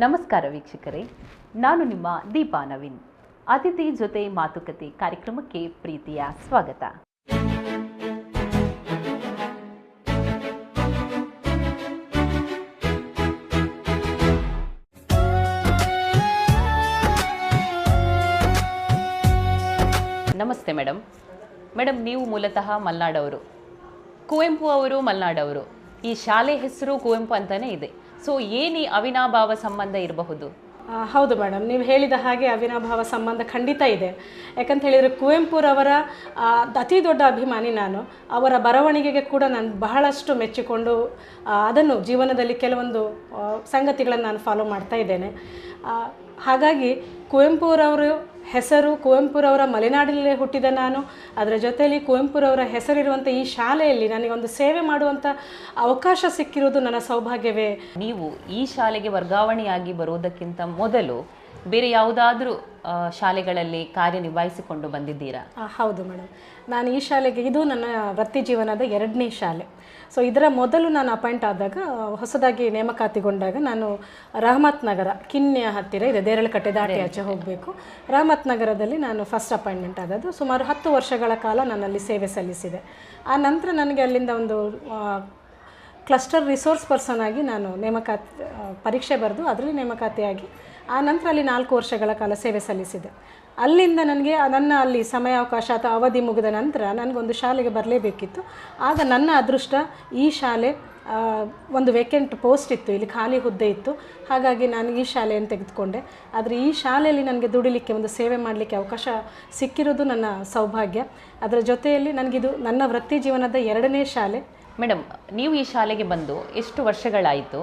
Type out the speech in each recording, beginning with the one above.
ನಮಸ್ಕಾರ ವೀಕ್ಷಕರೇ, ನಾನು ನಿಮ್ಮ ದೀಪಾ ನವೀನ್. ಅತಿಥಿ ಜೊತೆ ಮಾತುಕತೆ ಕಾರ್ಯಕ್ರಮಕ್ಕೆ ಪ್ರೀತಿಯ ಸ್ವಾಗತ. ನಮಸ್ತೆ ಮೇಡಮ್. ನೀವು ಮೂಲತಃ ಮಲ್ನಾಡವರು, ಕುವೆಂಪು ಅವರು ಮಲ್ನಾಡವರು. ಈ ಶಾಲೆ ಹೆಸರು ಕುವೆಂಪು ಅಂತಾನೆ ಇದೆ. ಸೊ ಏನು ಅವಿನಾಭಾವ ಸಂಬಂಧ ಇರಬಹುದು? ಹೌದು ಮೇಡಮ್, ನೀವು ಹೇಳಿದ ಹಾಗೆ ಅವಿನಾಭಾವ ಸಂಬಂಧ ಖಂಡಿತ ಇದೆ. ಯಾಕಂತ ಹೇಳಿದರೆ ಕುವೆಂಪುರವರ ಅತಿ ದೊಡ್ಡ ಅಭಿಮಾನಿ ನಾನು. ಅವರ ಬರವಣಿಗೆಗೆ ಕೂಡ ನಾನು ಬಹಳಷ್ಟು ಮೆಚ್ಚಿಕೊಂಡು ಅದನ್ನು ಜೀವನದಲ್ಲಿ ಕೆಲವೊಂದು ಸಂಗತಿಗಳನ್ನು ನಾನು ಫಾಲೋ ಮಾಡ್ತಾ ಇದ್ದೇನೆ. ಹಾಗಾಗಿ ಕುವೆಂಪುರವರು ಹೆಸರು, ಕುವೆಂಪುರವರ ಮಲೆನಾಡಿನಲ್ಲೇ ಹುಟ್ಟಿದ ನಾನು, ಅದರ ಜೊತೆಯಲ್ಲಿ ಕುವೆಂಪುರವರ ಹೆಸರಿರುವಂಥ ಈ ಶಾಲೆಯಲ್ಲಿ ನನಗೊಂದು ಸೇವೆ ಮಾಡುವಂಥ ಅವಕಾಶ ಸಿಕ್ಕಿರುವುದು ನನ್ನ ಸೌಭಾಗ್ಯವೇ. ನೀವು ಈ ಶಾಲೆಗೆ ವರ್ಗಾವಣೆಯಾಗಿ ಬರುವುದಕ್ಕಿಂತ ಮೊದಲು ಬೇರೆ ಯಾವುದಾದ್ರೂ ಶಾಲೆಗಳಲ್ಲಿ ಕಾರ್ಯನಿರ್ವಹಿಸಿಕೊಂಡು ಬಂದಿದ್ದೀರಾ? ಹೌದು ಮೇಡಮ್, ನಾನು ಈ ಶಾಲೆಗೆ, ಇದು ನನ್ನ ವೃತ್ತಿ ಜೀವನದ 2ನೇ ಶಾಲೆ. ಸೊ ಇದರ ಮೊದಲು ನಾನು ಅಪಾಯಿಂಟ್ ಆದಾಗ, ಹೊಸದಾಗಿ ನೇಮಕಾತಿಗೊಂಡಾಗ ನಾನು ರಹಮತ್ ನಗರ, ಕಿನ್ಯ ಹತ್ತಿರ ಇದೆ, ದೇರಳಕಟ್ಟೆ ದಾಟಿ ಆಚೆ ಹೋಗಬೇಕು. ರಹಮತ್ ನಗರದಲ್ಲಿ ನಾನು ಫಸ್ಟ್ ಅಪಾಯಿಂಟ್ಮೆಂಟ್ ಆದದ್ದು. ಸುಮಾರು 10 ವರ್ಷಗಳ ಕಾಲ ನಾನಲ್ಲಿ ಸೇವೆ ಸಲ್ಲಿಸಿದೆ. ಆ ನಂತರ ನನಗೆ ಅಲ್ಲಿಂದ ಒಂದು ಕ್ಲಸ್ಟರ್ ರಿಸೋರ್ಸ್ ಪರ್ಸನ್ ಆಗಿ ನಾನು ಪರೀಕ್ಷೆ ಬರೆದು ಅದರಲ್ಲಿ ನೇಮಕಾತಿಯಾಗಿ ಆ ನಂತರ ಅಲ್ಲಿ 4 ವರ್ಷಗಳ ಕಾಲ ಸೇವೆ ಸಲ್ಲಿಸಿದೆ. ಅಲ್ಲಿಂದ ನನಗೆ ನನ್ನ ಅಲ್ಲಿ ಸಮಯಾವಕಾಶ ಅಥವಾ ಅವಧಿ ಮುಗಿದ ನಂತರ ನನಗೊಂದು ಶಾಲೆಗೆ ಬರಲೇಬೇಕಿತ್ತು. ಆಗ ನನ್ನ ಅದೃಷ್ಟ, ಈ ಶಾಲೆ ಒಂದು ವೇಕೆಂಟ್ ಪೋಸ್ಟ್ ಇತ್ತು, ಇಲ್ಲಿ ಖಾಲಿ ಹುದ್ದೆ ಇತ್ತು. ಹಾಗಾಗಿ ನಾನು ಈ ಶಾಲೆಯನ್ನು ತೆಗೆದುಕೊಂಡೆ. ಆದರೆ ಈ ಶಾಲೆಯಲ್ಲಿ ನನಗೆ ದುಡಿಲಿಕ್ಕೆ, ಒಂದು ಸೇವೆ ಮಾಡಲಿಕ್ಕೆ ಅವಕಾಶ ಸಿಕ್ಕಿರೋದು ನನ್ನ ಸೌಭಾಗ್ಯ. ಅದರ ಜೊತೆಯಲ್ಲಿ ನನಗಿದು ನನ್ನ ವೃತ್ತಿ ಜೀವನದ 2ನೇ ಶಾಲೆ. ಮೇಡಮ್, ನೀವು ಈ ಶಾಲೆಗೆ ಬಂದು ಎಷ್ಟು ವರ್ಷಗಳಾಯಿತು?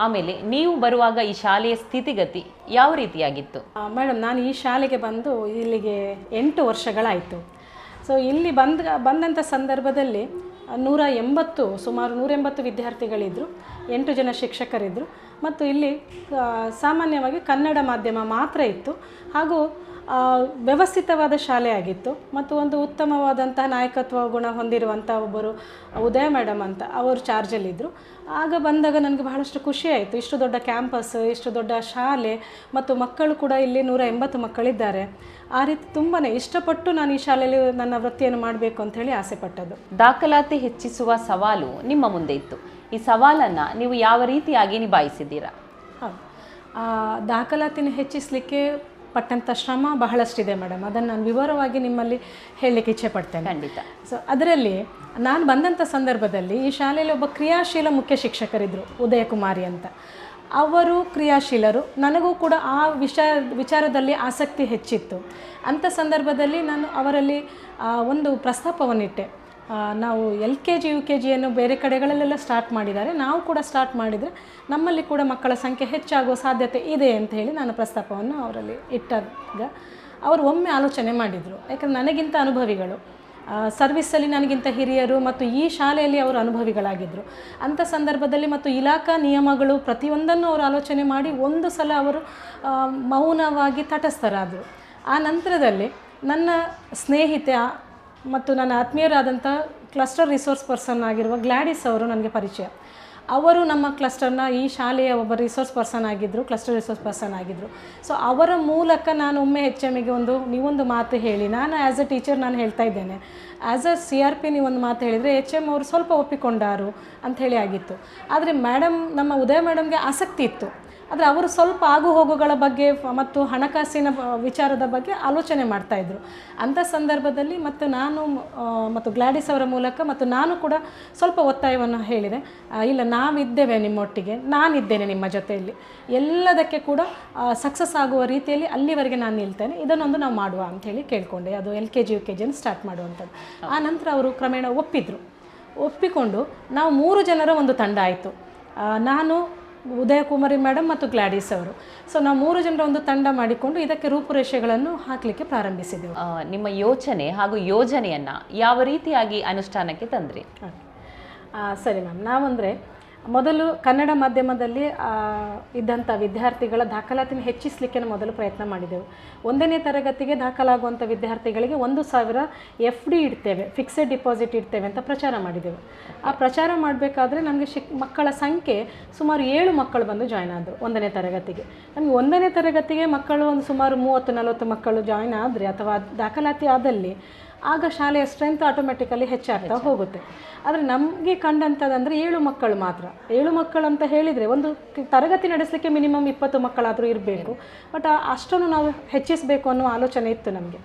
ಆಮೇಲೆ ನೀವು ಬರುವಾಗ ಈ ಶಾಲೆಯ ಸ್ಥಿತಿಗತಿ ಯಾವ ರೀತಿಯಾಗಿತ್ತು? ಮೇಡಮ್, ನಾನು ಈ ಶಾಲೆಗೆ ಬಂದು ಇಲ್ಲಿಗೆ 8 ವರ್ಷಗಳಾಯಿತು. ಸೊ ಇಲ್ಲಿ ಬಂದಂಥ ಸಂದರ್ಭದಲ್ಲಿ ಸುಮಾರು 180 ವಿದ್ಯಾರ್ಥಿಗಳಿದ್ದರು, 8 ಜನ ಶಿಕ್ಷಕರಿದ್ದರು. ಮತ್ತು ಇಲ್ಲಿ ಸಾಮಾನ್ಯವಾಗಿ ಕನ್ನಡ ಮಾಧ್ಯಮ ಮಾತ್ರ ಇತ್ತು. ಹಾಗೂ ವ್ಯವಸ್ಥಿತವಾದ ಶಾಲೆ ಆಗಿತ್ತು. ಮತ್ತು ಒಂದು ಉತ್ತಮವಾದಂತಹ ನಾಯಕತ್ವ ಗುಣ ಹೊಂದಿರುವಂಥ ಒಬ್ಬರು ಉದಯ ಮೇಡಮ್ ಅಂತ ಅವರು ಚಾರ್ಜಲ್ಲಿದ್ದರು. ಆಗ ಬಂದಾಗ ನನಗೆ ಬಹಳಷ್ಟು ಖುಷಿಯಾಯಿತು. ಇಷ್ಟು ದೊಡ್ಡ ಕ್ಯಾಂಪಸ್, ಇಷ್ಟು ದೊಡ್ಡ ಶಾಲೆ, ಮತ್ತು ಮಕ್ಕಳು ಕೂಡ ಇಲ್ಲಿ 180 ಮಕ್ಕಳಿದ್ದಾರೆ. ಆ ರೀತಿ ತುಂಬಾ ಇಷ್ಟಪಟ್ಟು ನಾನು ಈ ಶಾಲೆಯಲ್ಲಿ ನನ್ನ ವೃತ್ತಿಯನ್ನು ಮಾಡಬೇಕು ಅಂತ ಹೇಳಿ ಆಸೆ ಪಟ್ಟದ್ದು. ದಾಖಲಾತಿ ಹೆಚ್ಚಿಸುವ ಸವಾಲು ನಿಮ್ಮ ಮುಂದೆ ಇತ್ತು. ಈ ಸವಾಲನ್ನು ನೀವು ಯಾವ ರೀತಿಯಾಗಿ ನಿಭಾಯಿಸಿದ್ದೀರಾ? ಹೌದು, ದಾಖಲಾತಿನ ಹೆಚ್ಚಿಸಲಿಕ್ಕೆ ಪಟ್ಟಂಥ ಶ್ರಮ ಬಹಳಷ್ಟಿದೆ ಮೇಡಮ್. ಅದನ್ನು ನಾನು ವಿವರವಾಗಿ ನಿಮ್ಮಲ್ಲಿ ಹೇಳಲಿಕ್ಕೆ ಇಚ್ಛೆ ಪಡ್ತೇನೆ. ಖಂಡಿತ. ಸೊ ಅದರಲ್ಲಿ ನಾನು ಬಂದಂಥ ಸಂದರ್ಭದಲ್ಲಿ ಈ ಶಾಲೆಯಲ್ಲಿ ಒಬ್ಬ ಕ್ರಿಯಾಶೀಲ ಮುಖ್ಯ ಶಿಕ್ಷಕರಿದ್ದರು, ಉದಯಕುಮಾರಿ ಅಂತ. ಅವರು ಕ್ರಿಯಾಶೀಲರು. ನನಗೂ ಕೂಡ ಆ ವಿಚಾರದಲ್ಲಿ ಆಸಕ್ತಿ ಹೆಚ್ಚಿತ್ತು. ಅಂಥ ಸಂದರ್ಭದಲ್ಲಿ ನಾನು ಅವರಲ್ಲಿ ಒಂದು ಪ್ರಸ್ತಾಪವನ್ನಿಟ್ಟೆ. ನಾವು LKG UKGಯನ್ನು ಬೇರೆ ಕಡೆಗಳಲ್ಲೆಲ್ಲ ಸ್ಟಾರ್ಟ್ ಮಾಡಿದ್ದಾರೆ, ನಾವು ಕೂಡ ಸ್ಟಾರ್ಟ್ ಮಾಡಿದರೆ ನಮ್ಮಲ್ಲಿ ಕೂಡ ಮಕ್ಕಳ ಸಂಖ್ಯೆ ಹೆಚ್ಚಾಗುವ ಸಾಧ್ಯತೆ ಇದೆ ಅಂತ ಹೇಳಿ ನಾನು ಪ್ರಸ್ತಾಪವನ್ನು ಅವರಲ್ಲಿ ಇಟ್ಟಾಗ ಅವರು ಒಮ್ಮೆ ಆಲೋಚನೆ ಮಾಡಿದರು. ಯಾಕಂದರೆ ನನಗಿಂತ ಅನುಭವಿಗಳು, ಸರ್ವಿಸಲ್ಲಿ ನನಗಿಂತ ಹಿರಿಯರು, ಮತ್ತು ಈ ಶಾಲೆಯಲ್ಲಿ ಅವರು ಅನುಭವಿಗಳಾಗಿದ್ದರು. ಅಂಥ ಸಂದರ್ಭದಲ್ಲಿ ಮತ್ತು ಇಲಾಖಾ ನಿಯಮಗಳು ಪ್ರತಿಯೊಂದನ್ನು ಅವರು ಆಲೋಚನೆ ಮಾಡಿ ಒಂದು ಸಲ ಅವರು ಮೌನವಾಗಿ ತಟಸ್ಥರಾದರು. ಆ ನಂತರದಲ್ಲಿ ನನ್ನ ಸ್ನೇಹಿತೆ ಮತ್ತು ನನ್ನ ಆತ್ಮೀಯರಾದಂಥ ಕ್ಲಸ್ಟರ್ ರಿಸೋರ್ಸ್ ಪರ್ಸನ್ ಆಗಿರುವ ಗ್ಲಾಡಿಸ್ ಅವರು ನನಗೆ ಪರಿಚಯ. ಅವರು ನಮ್ಮ ಕ್ಲಸ್ಟರ್ನ, ಈ ಶಾಲೆಯ ಒಬ್ಬ ರಿಸೋರ್ಸ್ ಪರ್ಸನ್ ಆಗಿದ್ದರು, ಕ್ಲಸ್ಟರ್ ರಿಸೋರ್ಸ್ ಪರ್ಸನ್ ಆಗಿದ್ದರು. ಸೊ ಅವರ ಮೂಲಕ ನಾನು ಒಮ್ಮೆ HMಗೆ ನೀವೊಂದು ಮಾತು ಹೇಳಿ, ನಾನು ಆ್ಯಸ್ ಅ ಟೀಚರ್ ನಾನು ಹೇಳ್ತಾ ಇದ್ದೇನೆ, ಆ್ಯಸ್ ಅ CRP ನೀವೊಂದು ಮಾತು ಹೇಳಿದರೆ HM ಅವರು ಸ್ವಲ್ಪ ಒಪ್ಪಿಕೊಂಡಾರು ಅಂಥೇಳಿ ಆಗಿತ್ತು. ಆದರೆ ನಮ್ಮ ಉದಯ ಮೇಡಮ್ಗೆ ಆಸಕ್ತಿ ಇತ್ತು. ಆದರೆ ಅವರು ಸ್ವಲ್ಪ ಆಗು ಹೋಗುಗಳ ಬಗ್ಗೆ ಮತ್ತು ಹಣಕಾಸಿನ ವಿಚಾರದ ಬಗ್ಗೆ ಆಲೋಚನೆ ಮಾಡ್ತಾಯಿದ್ರು. ಅಂಥ ಸಂದರ್ಭದಲ್ಲಿ ನಾನು ಮತ್ತು ಗ್ಲಾಡಿಸ್ ಅವರ ಮೂಲಕ ಮತ್ತು ನಾನು ಕೂಡ ಸ್ವಲ್ಪ ಒತ್ತಾಯವನ್ನು ಹೇಳಿದೆ. ಇಲ್ಲ, ನಾವಿದ್ದೇವೆ ನಿಮ್ಮೊಟ್ಟಿಗೆ, ನಾನಿದ್ದೇನೆ ನಿಮ್ಮ ಜೊತೆಯಲ್ಲಿ, ಎಲ್ಲದಕ್ಕೆ ಕೂಡ ಸಕ್ಸಸ್ ಆಗುವ ರೀತಿಯಲ್ಲಿ ಅಲ್ಲಿವರೆಗೆ ನಾನು ನಿಲ್ತೇನೆ, ಇದನ್ನೊಂದು ನಾವು ಮಾಡುವ ಅಂಥೇಳಿ ಕೇಳಿಕೊಂಡೆ. ಅದು LKG UKGಯನ್ನು ಸ್ಟಾರ್ಟ್ ಮಾಡುವಂಥದ್ದು. ಆ ನಂತರ ಅವರು ಕ್ರಮೇಣ ಒಪ್ಪಿಕೊಂಡು ನಾವು 3 ಜನರ ಒಂದು ತಂಡ ಆಯಿತು. ನಾನು, ಉದಯಕುಮಾರಿ ಮೇಡಮ್ ಮತ್ತು ಗ್ಲಾಡಿಸ್ ಅವರು. ಸೊ ನಾವು 3 ಜನರ ಒಂದು ತಂಡ ಮಾಡಿಕೊಂಡು ಇದಕ್ಕೆ ರೂಪುರೇಷೆಗಳನ್ನು ಹಾಕಲಿಕ್ಕೆ ಪ್ರಾರಂಭಿಸಿದೆವು. ನಿಮ್ಮ ಯೋಚನೆ ಹಾಗೂ ಯೋಜನೆಯನ್ನು ಯಾವ ರೀತಿಯಾಗಿ ಅನುಷ್ಠಾನಕ್ಕೆ ತಂದ್ರಿ? ಸರಿ ಮ್ಯಾಮ್, ನಾವಂದರೆ ಮೊದಲು ಕನ್ನಡ ಮಾಧ್ಯಮದಲ್ಲಿ ಇದ್ದಂಥ ವಿದ್ಯಾರ್ಥಿಗಳ ದಾಖಲಾತಿನ ಹೆಚ್ಚಿಸಲಿಕ್ಕೆ ಮೊದಲು ಪ್ರಯತ್ನ ಮಾಡಿದೆವು. 1ನೇ ತರಗತಿಗೆ ದಾಖಲಾಗುವಂಥ ವಿದ್ಯಾರ್ಥಿಗಳಿಗೆ 1,000 FD ಇಡ್ತೇವೆ, ಫಿಕ್ಸೆಡ್ ಡಿಪಾಸಿಟ್ ಇಡ್ತೇವೆ ಅಂತ ಪ್ರಚಾರ ಮಾಡಿದೆವು. ಆ ಪ್ರಚಾರ ಮಾಡಬೇಕಾದ್ರೆ ನಮಗೆ ಮಕ್ಕಳ ಸಂಖ್ಯೆ ಸುಮಾರು 7 ಮಕ್ಕಳು ಬಂದು ಜಾಯ್ನ್ ಆದರು 1ನೇ ತರಗತಿಗೆ. ನಮಗೆ 1ನೇ ತರಗತಿಗೆ ಮಕ್ಕಳು ಒಂದು ಸುಮಾರು 30-40 ಮಕ್ಕಳು ಜಾಯ್ನ್ ಆದರೆ ಅಥವಾ ದಾಖಲಾತಿ ಆದಲ್ಲಿ ಆಗ ಶಾಲೆಯ ಸ್ಟ್ರೆಂತ್ ಆಟೋಮೆಟಿಕಲಿ ಹೆಚ್ಚಾಗ್ತಾ ಹೋಗುತ್ತೆ. ಆದರೆ ನಮಗೆ ಕಂಡಂಥದ್ದಂದರೆ 7 ಮಕ್ಕಳು ಮಾತ್ರ. 7 ಮಕ್ಕಳು ಅಂತ ಹೇಳಿದರೆ ಒಂದು ತರಗತಿ ನಡೆಸಲಿಕ್ಕೆ ಮಿನಿಮಮ್ 20 ಮಕ್ಕಳಾದರೂ ಇರಬೇಕು. ಬಟ್ ಅಷ್ಟನ್ನು ನಾವು ಹೆಚ್ಚಿಸಬೇಕು ಅನ್ನೋ ಆಲೋಚನೆ ಇತ್ತು ನಮಗೆ.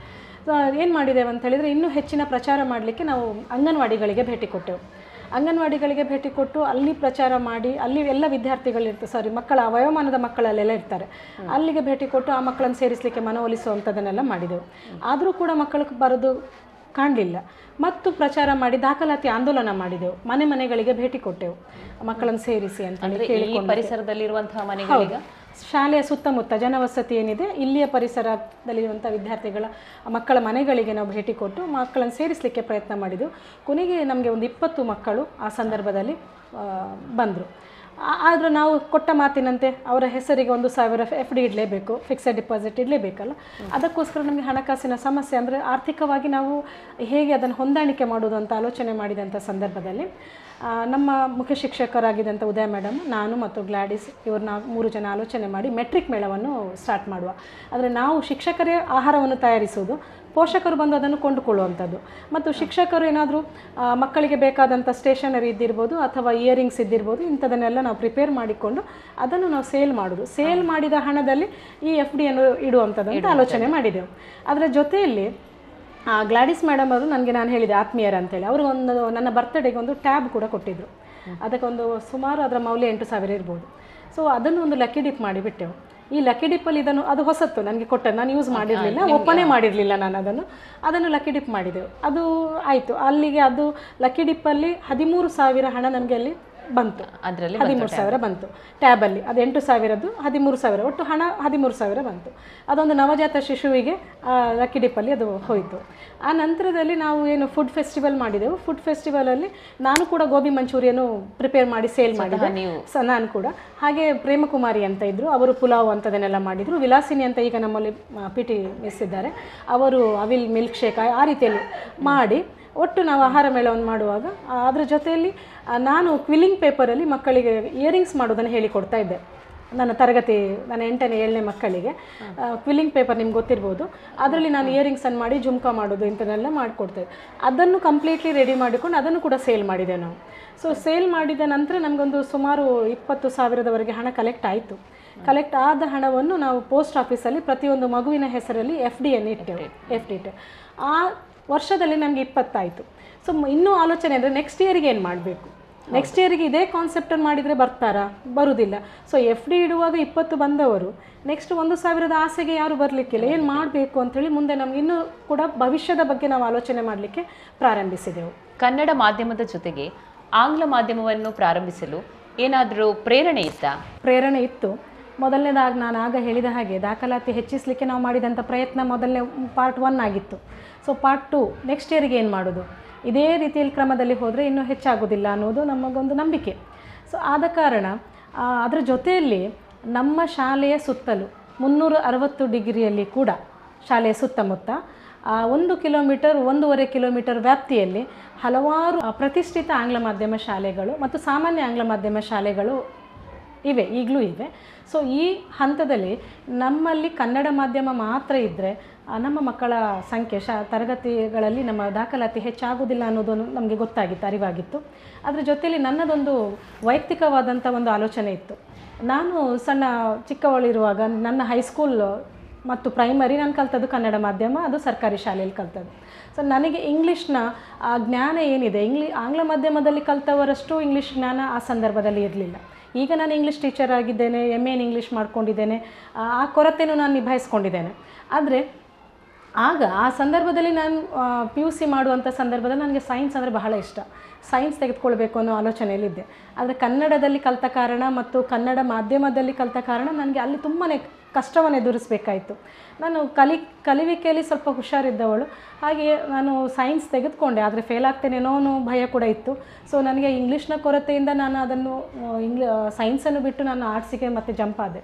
ಏನು ಮಾಡಿದ್ದೇವೆ ಅಂತ ಹೇಳಿದರೆ, ಇನ್ನೂ ಹೆಚ್ಚಿನ ಪ್ರಚಾರ ಮಾಡಲಿಕ್ಕೆ ನಾವು ಅಂಗನವಾಡಿಗಳಿಗೆ ಭೇಟಿ ಕೊಟ್ಟೆವು. ಅಂಗನವಾಡಿಗಳಿಗೆ ಭೇಟಿ ಕೊಟ್ಟು ಅಲ್ಲಿ ಪ್ರಚಾರ ಮಾಡಿ, ಅಲ್ಲಿ ಎಲ್ಲ ವಿದ್ಯಾರ್ಥಿಗಳಿರ್ತಾರೆ, ಮಕ್ಕಳ ವಯೋಮಾನದ ಮಕ್ಕಳಲ್ಲೆಲ್ಲ ಇರ್ತಾರೆ, ಅಲ್ಲಿಗೆ ಭೇಟಿ ಕೊಟ್ಟು ಆ ಮಕ್ಕಳನ್ನು ಸೇರಿಸಲಿಕ್ಕೆ ಮನವೊಲಿಸುವಂಥದ್ದನ್ನೆಲ್ಲ ಮಾಡಿದೆವು. ಆದರೂ ಕೂಡ ಮಕ್ಕಳು ಬರೋದು ಕಾಣಲಿಲ್ಲ. ಮತ್ತು ಪ್ರಚಾರ ಮಾಡಿ ದಾಖಲಾತಿ ಆಂದೋಲನ ಮಾಡಿದೆವು. ಮನೆಗಳಿಗೆ ಭೇಟಿ ಕೊಟ್ಟೆವು, ಮಕ್ಕಳನ್ನು ಸೇರಿಸಿ ಅಂತ ಕೇಳಿಕೊಂಡು. ಪರಿಸರದಲ್ಲಿರುವಂತಹ ಮನೆಗಳಿಗೆ, ಶಾಲೆಯ ಸುತ್ತಮುತ್ತ ಜನವಸತಿ ಏನಿದೆ ಇಲ್ಲಿಯ ಪರಿಸರದಲ್ಲಿರುವಂಥ ವಿದ್ಯಾರ್ಥಿಗಳ ಮಕ್ಕಳ ಮನೆಗಳಿಗೆ ನಾವು ಭೇಟಿ ಕೊಟ್ಟು ಮಕ್ಕಳನ್ನು ಸೇರಿಸಲಿಕ್ಕೆ ಪ್ರಯತ್ನ ಮಾಡಿದೆವು. ಕೊನೆಗೆ ನಮಗೆ ಒಂದು 20 ಮಕ್ಕಳು ಆ ಸಂದರ್ಭದಲ್ಲಿ ಬಂದರು. ಆದರೆ ನಾವು ಕೊಟ್ಟ ಮಾತಿನಂತೆ ಅವರ ಹೆಸರಿಗೆ 1,000 FD ಇಡಲೇಬೇಕು, ಫಿಕ್ಸೆಡ್ ಡಿಪಾಸಿಟ್ ಇಡಲೇಬೇಕಲ್ಲ. ಅದಕ್ಕೋಸ್ಕರ ನಮಗೆ ಹಣಕಾಸಿನ ಸಮಸ್ಯೆ, ಅಂದರೆ ಆರ್ಥಿಕವಾಗಿ ನಾವು ಹೇಗೆ ಅದನ್ನು ಹೊಂದಾಣಿಕೆ ಮಾಡೋದು ಅಂತ ಆಲೋಚನೆ ಮಾಡಿದಂಥ ಸಂದರ್ಭದಲ್ಲಿ ನಮ್ಮ ಮುಖ್ಯ ಶಿಕ್ಷಕರಾಗಿದ್ದಂಥ ಉದಯ ಮೇಡಮ್, ನಾನು ಮತ್ತು ಗ್ಲಾಡಿಸ್ ಇವ್ರನ್ನ 3 ಜನ ಆಲೋಚನೆ ಮಾಡಿ ಮೆಟ್ರಿಕ್ ಮೇಳವನ್ನು ಸ್ಟಾರ್ಟ್ ಮಾಡುವ. ಅಂದರೆ ನಾವು ಶಿಕ್ಷಕರೇ ಆಹಾರವನ್ನು ತಯಾರಿಸುವುದು, ಪೋಷಕರು ಬಂದು ಅದನ್ನು ಕೊಂಡುಕೊಳ್ಳುವಂಥದ್ದು, ಮತ್ತು ಶಿಕ್ಷಕರು ಏನಾದರೂ ಮಕ್ಕಳಿಗೆ ಬೇಕಾದಂಥ ಸ್ಟೇಷನರಿ ಇದ್ದಿರ್ಬೋದು ಅಥವಾ ಇಯರಿಂಗ್ಸ್ ಇದ್ದಿರ್ಬೋದು, ಇಂಥದನ್ನೆಲ್ಲ ನಾವು ಪ್ರಿಪೇರ್ ಮಾಡಿಕೊಂಡು ಅದನ್ನು ನಾವು ಸೇಲ್ ಮಾಡೋದು. ಸೇಲ್ ಮಾಡಿದ ಹಣದಲ್ಲಿ ಈ FDಯನ್ನು ಇಡುವಂಥದ್ದು ಅಂತ ಆಲೋಚನೆ ಮಾಡಿದೆವು. ಅದರ ಜೊತೆಯಲ್ಲಿ ಗ್ಲಾಡಿಸ್ ಮೇಡಮ್ ಅವರು ನಾನು ಹೇಳಿದೆ ಆತ್ಮೀಯರು ಅಂತೇಳಿ, ಅವರು ನನ್ನ ಬರ್ತ್ಡೇಗೆ ಒಂದು ಟ್ಯಾಬ್ ಕೂಡ ಕೊಟ್ಟಿದ್ದರು. ಅದಕ್ಕೊಂದು ಸುಮಾರು ಅದರ ಮೌಲ್ಯ 8,000 ಇರ್ಬೋದು. ಸೊ ಅದನ್ನು ಒಂದು ಲಕ್ಕಿ ಡಿಪ್ ಮಾಡಿಬಿಟ್ಟೆವು. ಈ ಲಕ್ಕಿ ಡಿಪ್ಪಲ್ಲಿ ಅದು ಹೊಸತ್ತು ನನಗೆ ಕೊಟ್ಟದ್ದು, ನಾನು ಯೂಸ್ ಮಾಡಿರಲಿಲ್ಲ, ಓಪನೇ ಮಾಡಿರಲಿಲ್ಲ ನಾನು ಅದನ್ನು ಲಕ್ಕಿ ಡಿಪ್ ಮಾಡಿದೆವು. ಅದು ಆಯಿತು. ಅಲ್ಲಿಗೆ ಅದು ಲಕ್ಕಿ ಡಿಪ್ಪಲ್ಲಿ 13,000 ಹಣ ನಮಗೆ ಅಲ್ಲಿ ಬಂತು. ಅದರಲ್ಲಿ 13,000 ಬಂತು ಟ್ಯಾಬಲ್ಲಿ. ಅದು 8,000ದ್ದು 13,000, ಒಟ್ಟು ಹಣ 13,000 ಬಂತು. ಅದೊಂದು ನವಜಾತ ಶಿಶುವಿಗೆ ಲಕ್ಕಿ ಡಿಪ್ಪಲ್ಲಿ ಅದು ಹೋಯಿತು. ಆ ನಂತರದಲ್ಲಿ ನಾವು ಏನು ಫುಡ್ ಫೆಸ್ಟಿವಲ್ ಮಾಡಿದೆವು. ಫುಡ್ ಫೆಸ್ಟಿವಲಲ್ಲಿ ನಾನು ಕೂಡ ಗೋಬಿ ಮಂಚೂರಿಯನ್ನು ಪ್ರಿಪೇರ್ ಮಾಡಿ ಸೇಲ್ ಮಾಡಿದೆ ನಾನು ಕೂಡ. ಹಾಗೆ ಪ್ರೇಮಕುಮಾರಿ ಅಂತ ಇದ್ದರು, ಅವರು ಪುಲಾವ್ ಅಂಥದನ್ನೆಲ್ಲ ಮಾಡಿದರು. ವಿಲಾಸಿನಿ ಅಂತ ಈಗ ನಮ್ಮಲ್ಲಿ PT ಮಿಸ್ ಇದ್ದಾರೆ, ಅವರು ಅವಿಲ್ ಮಿಲ್ಕ್ ಶೇಕ್ ಆ ರೀತಿಯಲ್ಲಿ ಮಾಡಿ ಒಟ್ಟು ನಾವು ಆಹಾರ ಮೇಳವನ್ನು ಮಾಡುವಾಗ ಅದರ ಜೊತೆಯಲ್ಲಿ ನಾನು ಕ್ವಿಲ್ಲಿಂಗ್ ಪೇಪರಲ್ಲಿ ಮಕ್ಕಳಿಗೆ ಇಯರಿಂಗ್ಸ್ ಮಾಡೋದನ್ನು ಹೇಳಿಕೊಡ್ತಾ ಇದ್ದೆ. ನನ್ನ 8ನೇ 7ನೇ ಮಕ್ಕಳಿಗೆ ಕ್ವಿಲ್ಲಿಂಗ್ ಪೇಪರ್ ನಿಮ್ಗೆ ಗೊತ್ತಿರ್ಬೋದು, ಅದರಲ್ಲಿ ನಾನು ಇಯರಿಂಗ್ಸನ್ನು ಮಾಡಿ ಜುಮ್ಕಾ ಮಾಡೋದು ಇಂಥನ್ನೆಲ್ಲ ಮಾಡಿಕೊಡ್ತೇವೆ. ಅದನ್ನು ಕಂಪ್ಲೀಟ್ಲಿ ರೆಡಿ ಮಾಡಿಕೊಂಡು ಅದನ್ನು ಕೂಡ ಸೇಲ್ ಮಾಡಿದೆ ನಾವು. ಸೊ ಸೇಲ್ ಮಾಡಿದ ನಂತರ ನಮಗೊಂದು ಸುಮಾರು 20,000ದವರೆಗೆ ಹಣ ಕಲೆಕ್ಟ್ ಆಯಿತು. ಕಲೆಕ್ಟ್ ಆದ ಹಣವನ್ನು ನಾವು ಪೋಸ್ಟ್ ಆಫೀಸಲ್ಲಿ ಪ್ರತಿಯೊಂದು ಮಗುವಿನ ಹೆಸರಲ್ಲಿ FDಯನ್ನು ಇಟ್ಟೆವು. ಆ ವರ್ಷದಲ್ಲಿ ನಮಗೆ 20 ಆಯಿತು. ಸೊ ಇನ್ನೂ ಆಲೋಚನೆ ಅಂದರೆ ನೆಕ್ಸ್ಟ್ ಇಯರಿಗೆ ಏನು ಮಾಡಬೇಕು, ನೆಕ್ಸ್ಟ್ ಇಯರಿಗೆ ಇದೇ ಕಾನ್ಸೆಪ್ಟನ್ನು ಮಾಡಿದರೆ ಬರ್ತಾರಾ? ಬರುವುದಿಲ್ಲ. ಸೊ FD ಇಡುವಾಗ 20 ಬಂದವರು ನೆಕ್ಸ್ಟ್ 1,000ದ ಆಸೆಗೆ ಯಾರು ಬರಲಿಕ್ಕಿಲ್ಲ. ಏನು ಮಾಡಬೇಕು ಅಂಥೇಳಿ ಮುಂದೆ ನಮ್ಗೆ ಇನ್ನೂ ಕೂಡ ಭವಿಷ್ಯದ ಬಗ್ಗೆ ನಾವು ಆಲೋಚನೆ ಮಾಡಲಿಕ್ಕೆ ಪ್ರಾರಂಭಿಸಿದೆವು. ಕನ್ನಡ ಮಾಧ್ಯಮದ ಜೊತೆಗೆ ಆಂಗ್ಲ ಮಾಧ್ಯಮವನ್ನು ಪ್ರಾರಂಭಿಸಲು ಏನಾದರೂ ಪ್ರೇರಣೆ ಇತ್ತಾ? ಪ್ರೇರಣೆ ಇತ್ತು. ಮೊದಲನೇದಾಗಿ ನಾನು ಆಗ ಹೇಳಿದ ಹಾಗೆ ದಾಖಲಾತಿ ಹೆಚ್ಚಿಸಲಿಕ್ಕೆ ನಾವು ಮಾಡಿದಂಥ ಪ್ರಯತ್ನ ಮೊದಲನೇ ಪಾರ್ಟ್ 1 ಆಗಿತ್ತು. ಸೊ ಪಾರ್ಟ್ 2 ನೆಕ್ಸ್ಟ್ ಇಯರಿಗೆ ಏನು ಮಾಡೋದು, ಇದೇ ರೀತಿಯಲ್ಲಿ ಕ್ರಮದಲ್ಲಿ ಹೋದರೆ ಇನ್ನೂ ಹೆಚ್ಚಾಗೋದಿಲ್ಲ ಅನ್ನೋದು ನಮಗೊಂದು ನಂಬಿಕೆ. ಸೊ ಆದ ಕಾರಣ ಅದರ ಜೊತೆಯಲ್ಲಿ ನಮ್ಮ ಶಾಲೆಯ ಸುತ್ತಲೂ 360 ಡಿಗ್ರಿಯಲ್ಲಿ ಕೂಡ ಶಾಲೆಯ ಸುತ್ತಮುತ್ತ 1 ಕಿಲೋಮೀಟರ್ 1.5 ಕಿಲೋಮೀಟರ್ ವ್ಯಾಪ್ತಿಯಲ್ಲಿ ಹಲವಾರು ಪ್ರತಿಷ್ಠಿತ ಆಂಗ್ಲ ಮಾಧ್ಯಮ ಶಾಲೆಗಳು ಮತ್ತು ಸಾಮಾನ್ಯ ಆಂಗ್ಲ ಮಾಧ್ಯಮ ಶಾಲೆಗಳು ಇವೆ, ಈಗಲೂ ಇವೆ. ಸೊ ಈ ಹಂತದಲ್ಲಿ ನಮ್ಮಲ್ಲಿ ಕನ್ನಡ ಮಾಧ್ಯಮ ಮಾತ್ರ ಇದ್ದರೆ ನಮ್ಮ ಮಕ್ಕಳ ಸಂಖ್ಯೆ ತರಗತಿಗಳಲ್ಲಿ ನಮ್ಮ ದಾಖಲಾತಿ ಹೆಚ್ಚಾಗುವುದಿಲ್ಲ ಅನ್ನೋದು ನಮಗೆ ಗೊತ್ತಾಗಿತ್ತು, ಅರಿವಾಗಿತ್ತು. ಅದರ ಜೊತೆಯಲ್ಲಿ ನನ್ನದೊಂದು ವೈಯಕ್ತಿಕವಾದಂಥ ಒಂದು ಆಲೋಚನೆ ಇತ್ತು. ನಾನು ಚಿಕ್ಕವಳಿರುವಾಗ ನನ್ನ ಹೈಸ್ಕೂಲ್ ಮತ್ತು ಪ್ರೈಮರಿ ನಾನು ಕಲ್ತದ್ದು ಕನ್ನಡ ಮಾಧ್ಯಮ, ಅದು ಸರ್ಕಾರಿ ಶಾಲೆಯಲ್ಲಿ ಕಲ್ತದ್ದು. ಸೊ ನನಗೆ ಇಂಗ್ಲೀಷ್ನ ಜ್ಞಾನ ಏನಿದೆ, ಆಂಗ್ಲ ಮಾಧ್ಯಮದಲ್ಲಿ ಕಲ್ತವರಷ್ಟು ಇಂಗ್ಲೀಷ್ ಜ್ಞಾನ ಆ ಸಂದರ್ಭದಲ್ಲಿ ಇರಲಿಲ್ಲ. ಈಗ ನಾನು ಇಂಗ್ಲೀಷ್ ಟೀಚರ್ ಆಗಿದ್ದೇನೆ, MA ಇನ್ ಇಂಗ್ಲೀಷ್ ಮಾಡ್ಕೊಂಡಿದ್ದೇನೆ, ಆ ಕೊರತೆಯೂ ನಾನು ನಿಭಾಯಿಸ್ಕೊಂಡಿದ್ದೇನೆ. ಆದರೆ ಆಗ ಆ ಸಂದರ್ಭದಲ್ಲಿ ನಾನು PUC ಮಾಡುವಂಥ ಸಂದರ್ಭದಲ್ಲಿ ನನಗೆ ಸೈನ್ಸ್ ಅಂದರೆ ಬಹಳ ಇಷ್ಟ. ಸೈನ್ಸ್ ತೆಗೆದುಕೊಳ್ಬೇಕು ಅನ್ನೋ ಆಲೋಚನೆಯಲ್ಲಿದ್ದೆ. ಆದರೆ ಕನ್ನಡದಲ್ಲಿ ಕಲಿತ ಕಾರಣ ಮತ್ತು ಕನ್ನಡ ಮಾಧ್ಯಮದಲ್ಲಿ ಕಲಿತ ಕಾರಣ ನನಗೆ ಅಲ್ಲಿ ತುಂಬಾ ಕಷ್ಟವನ್ನು ಎದುರಿಸಬೇಕಾಯಿತು. ನಾನು ಕಲಿವಿಕೆಯಲ್ಲಿ ಸ್ವಲ್ಪ ಹುಷಾರಿದ್ದವಳು, ಹಾಗೆಯೇ ನಾನು ಸೈನ್ಸ್ ತೆಗೆದುಕೊಂಡೆ. ಆದರೆ ಫೇಲ್ ಆಗ್ತೇನೇನೋ ಅನ್ನೋ ಭಯ ಕೂಡ ಇತ್ತು. ಸೊ ನನಗೆ ಇಂಗ್ಲೀಷ್ನ ಕೊರತೆಯಿಂದ ನಾನು ಅದನ್ನು ಸೈನ್ಸನ್ನು ಬಿಟ್ಟು ನಾನು ಆರ್ಟ್ಸಿಗೆ ಮತ್ತೆ ಜಂಪ್ ಆದೆ.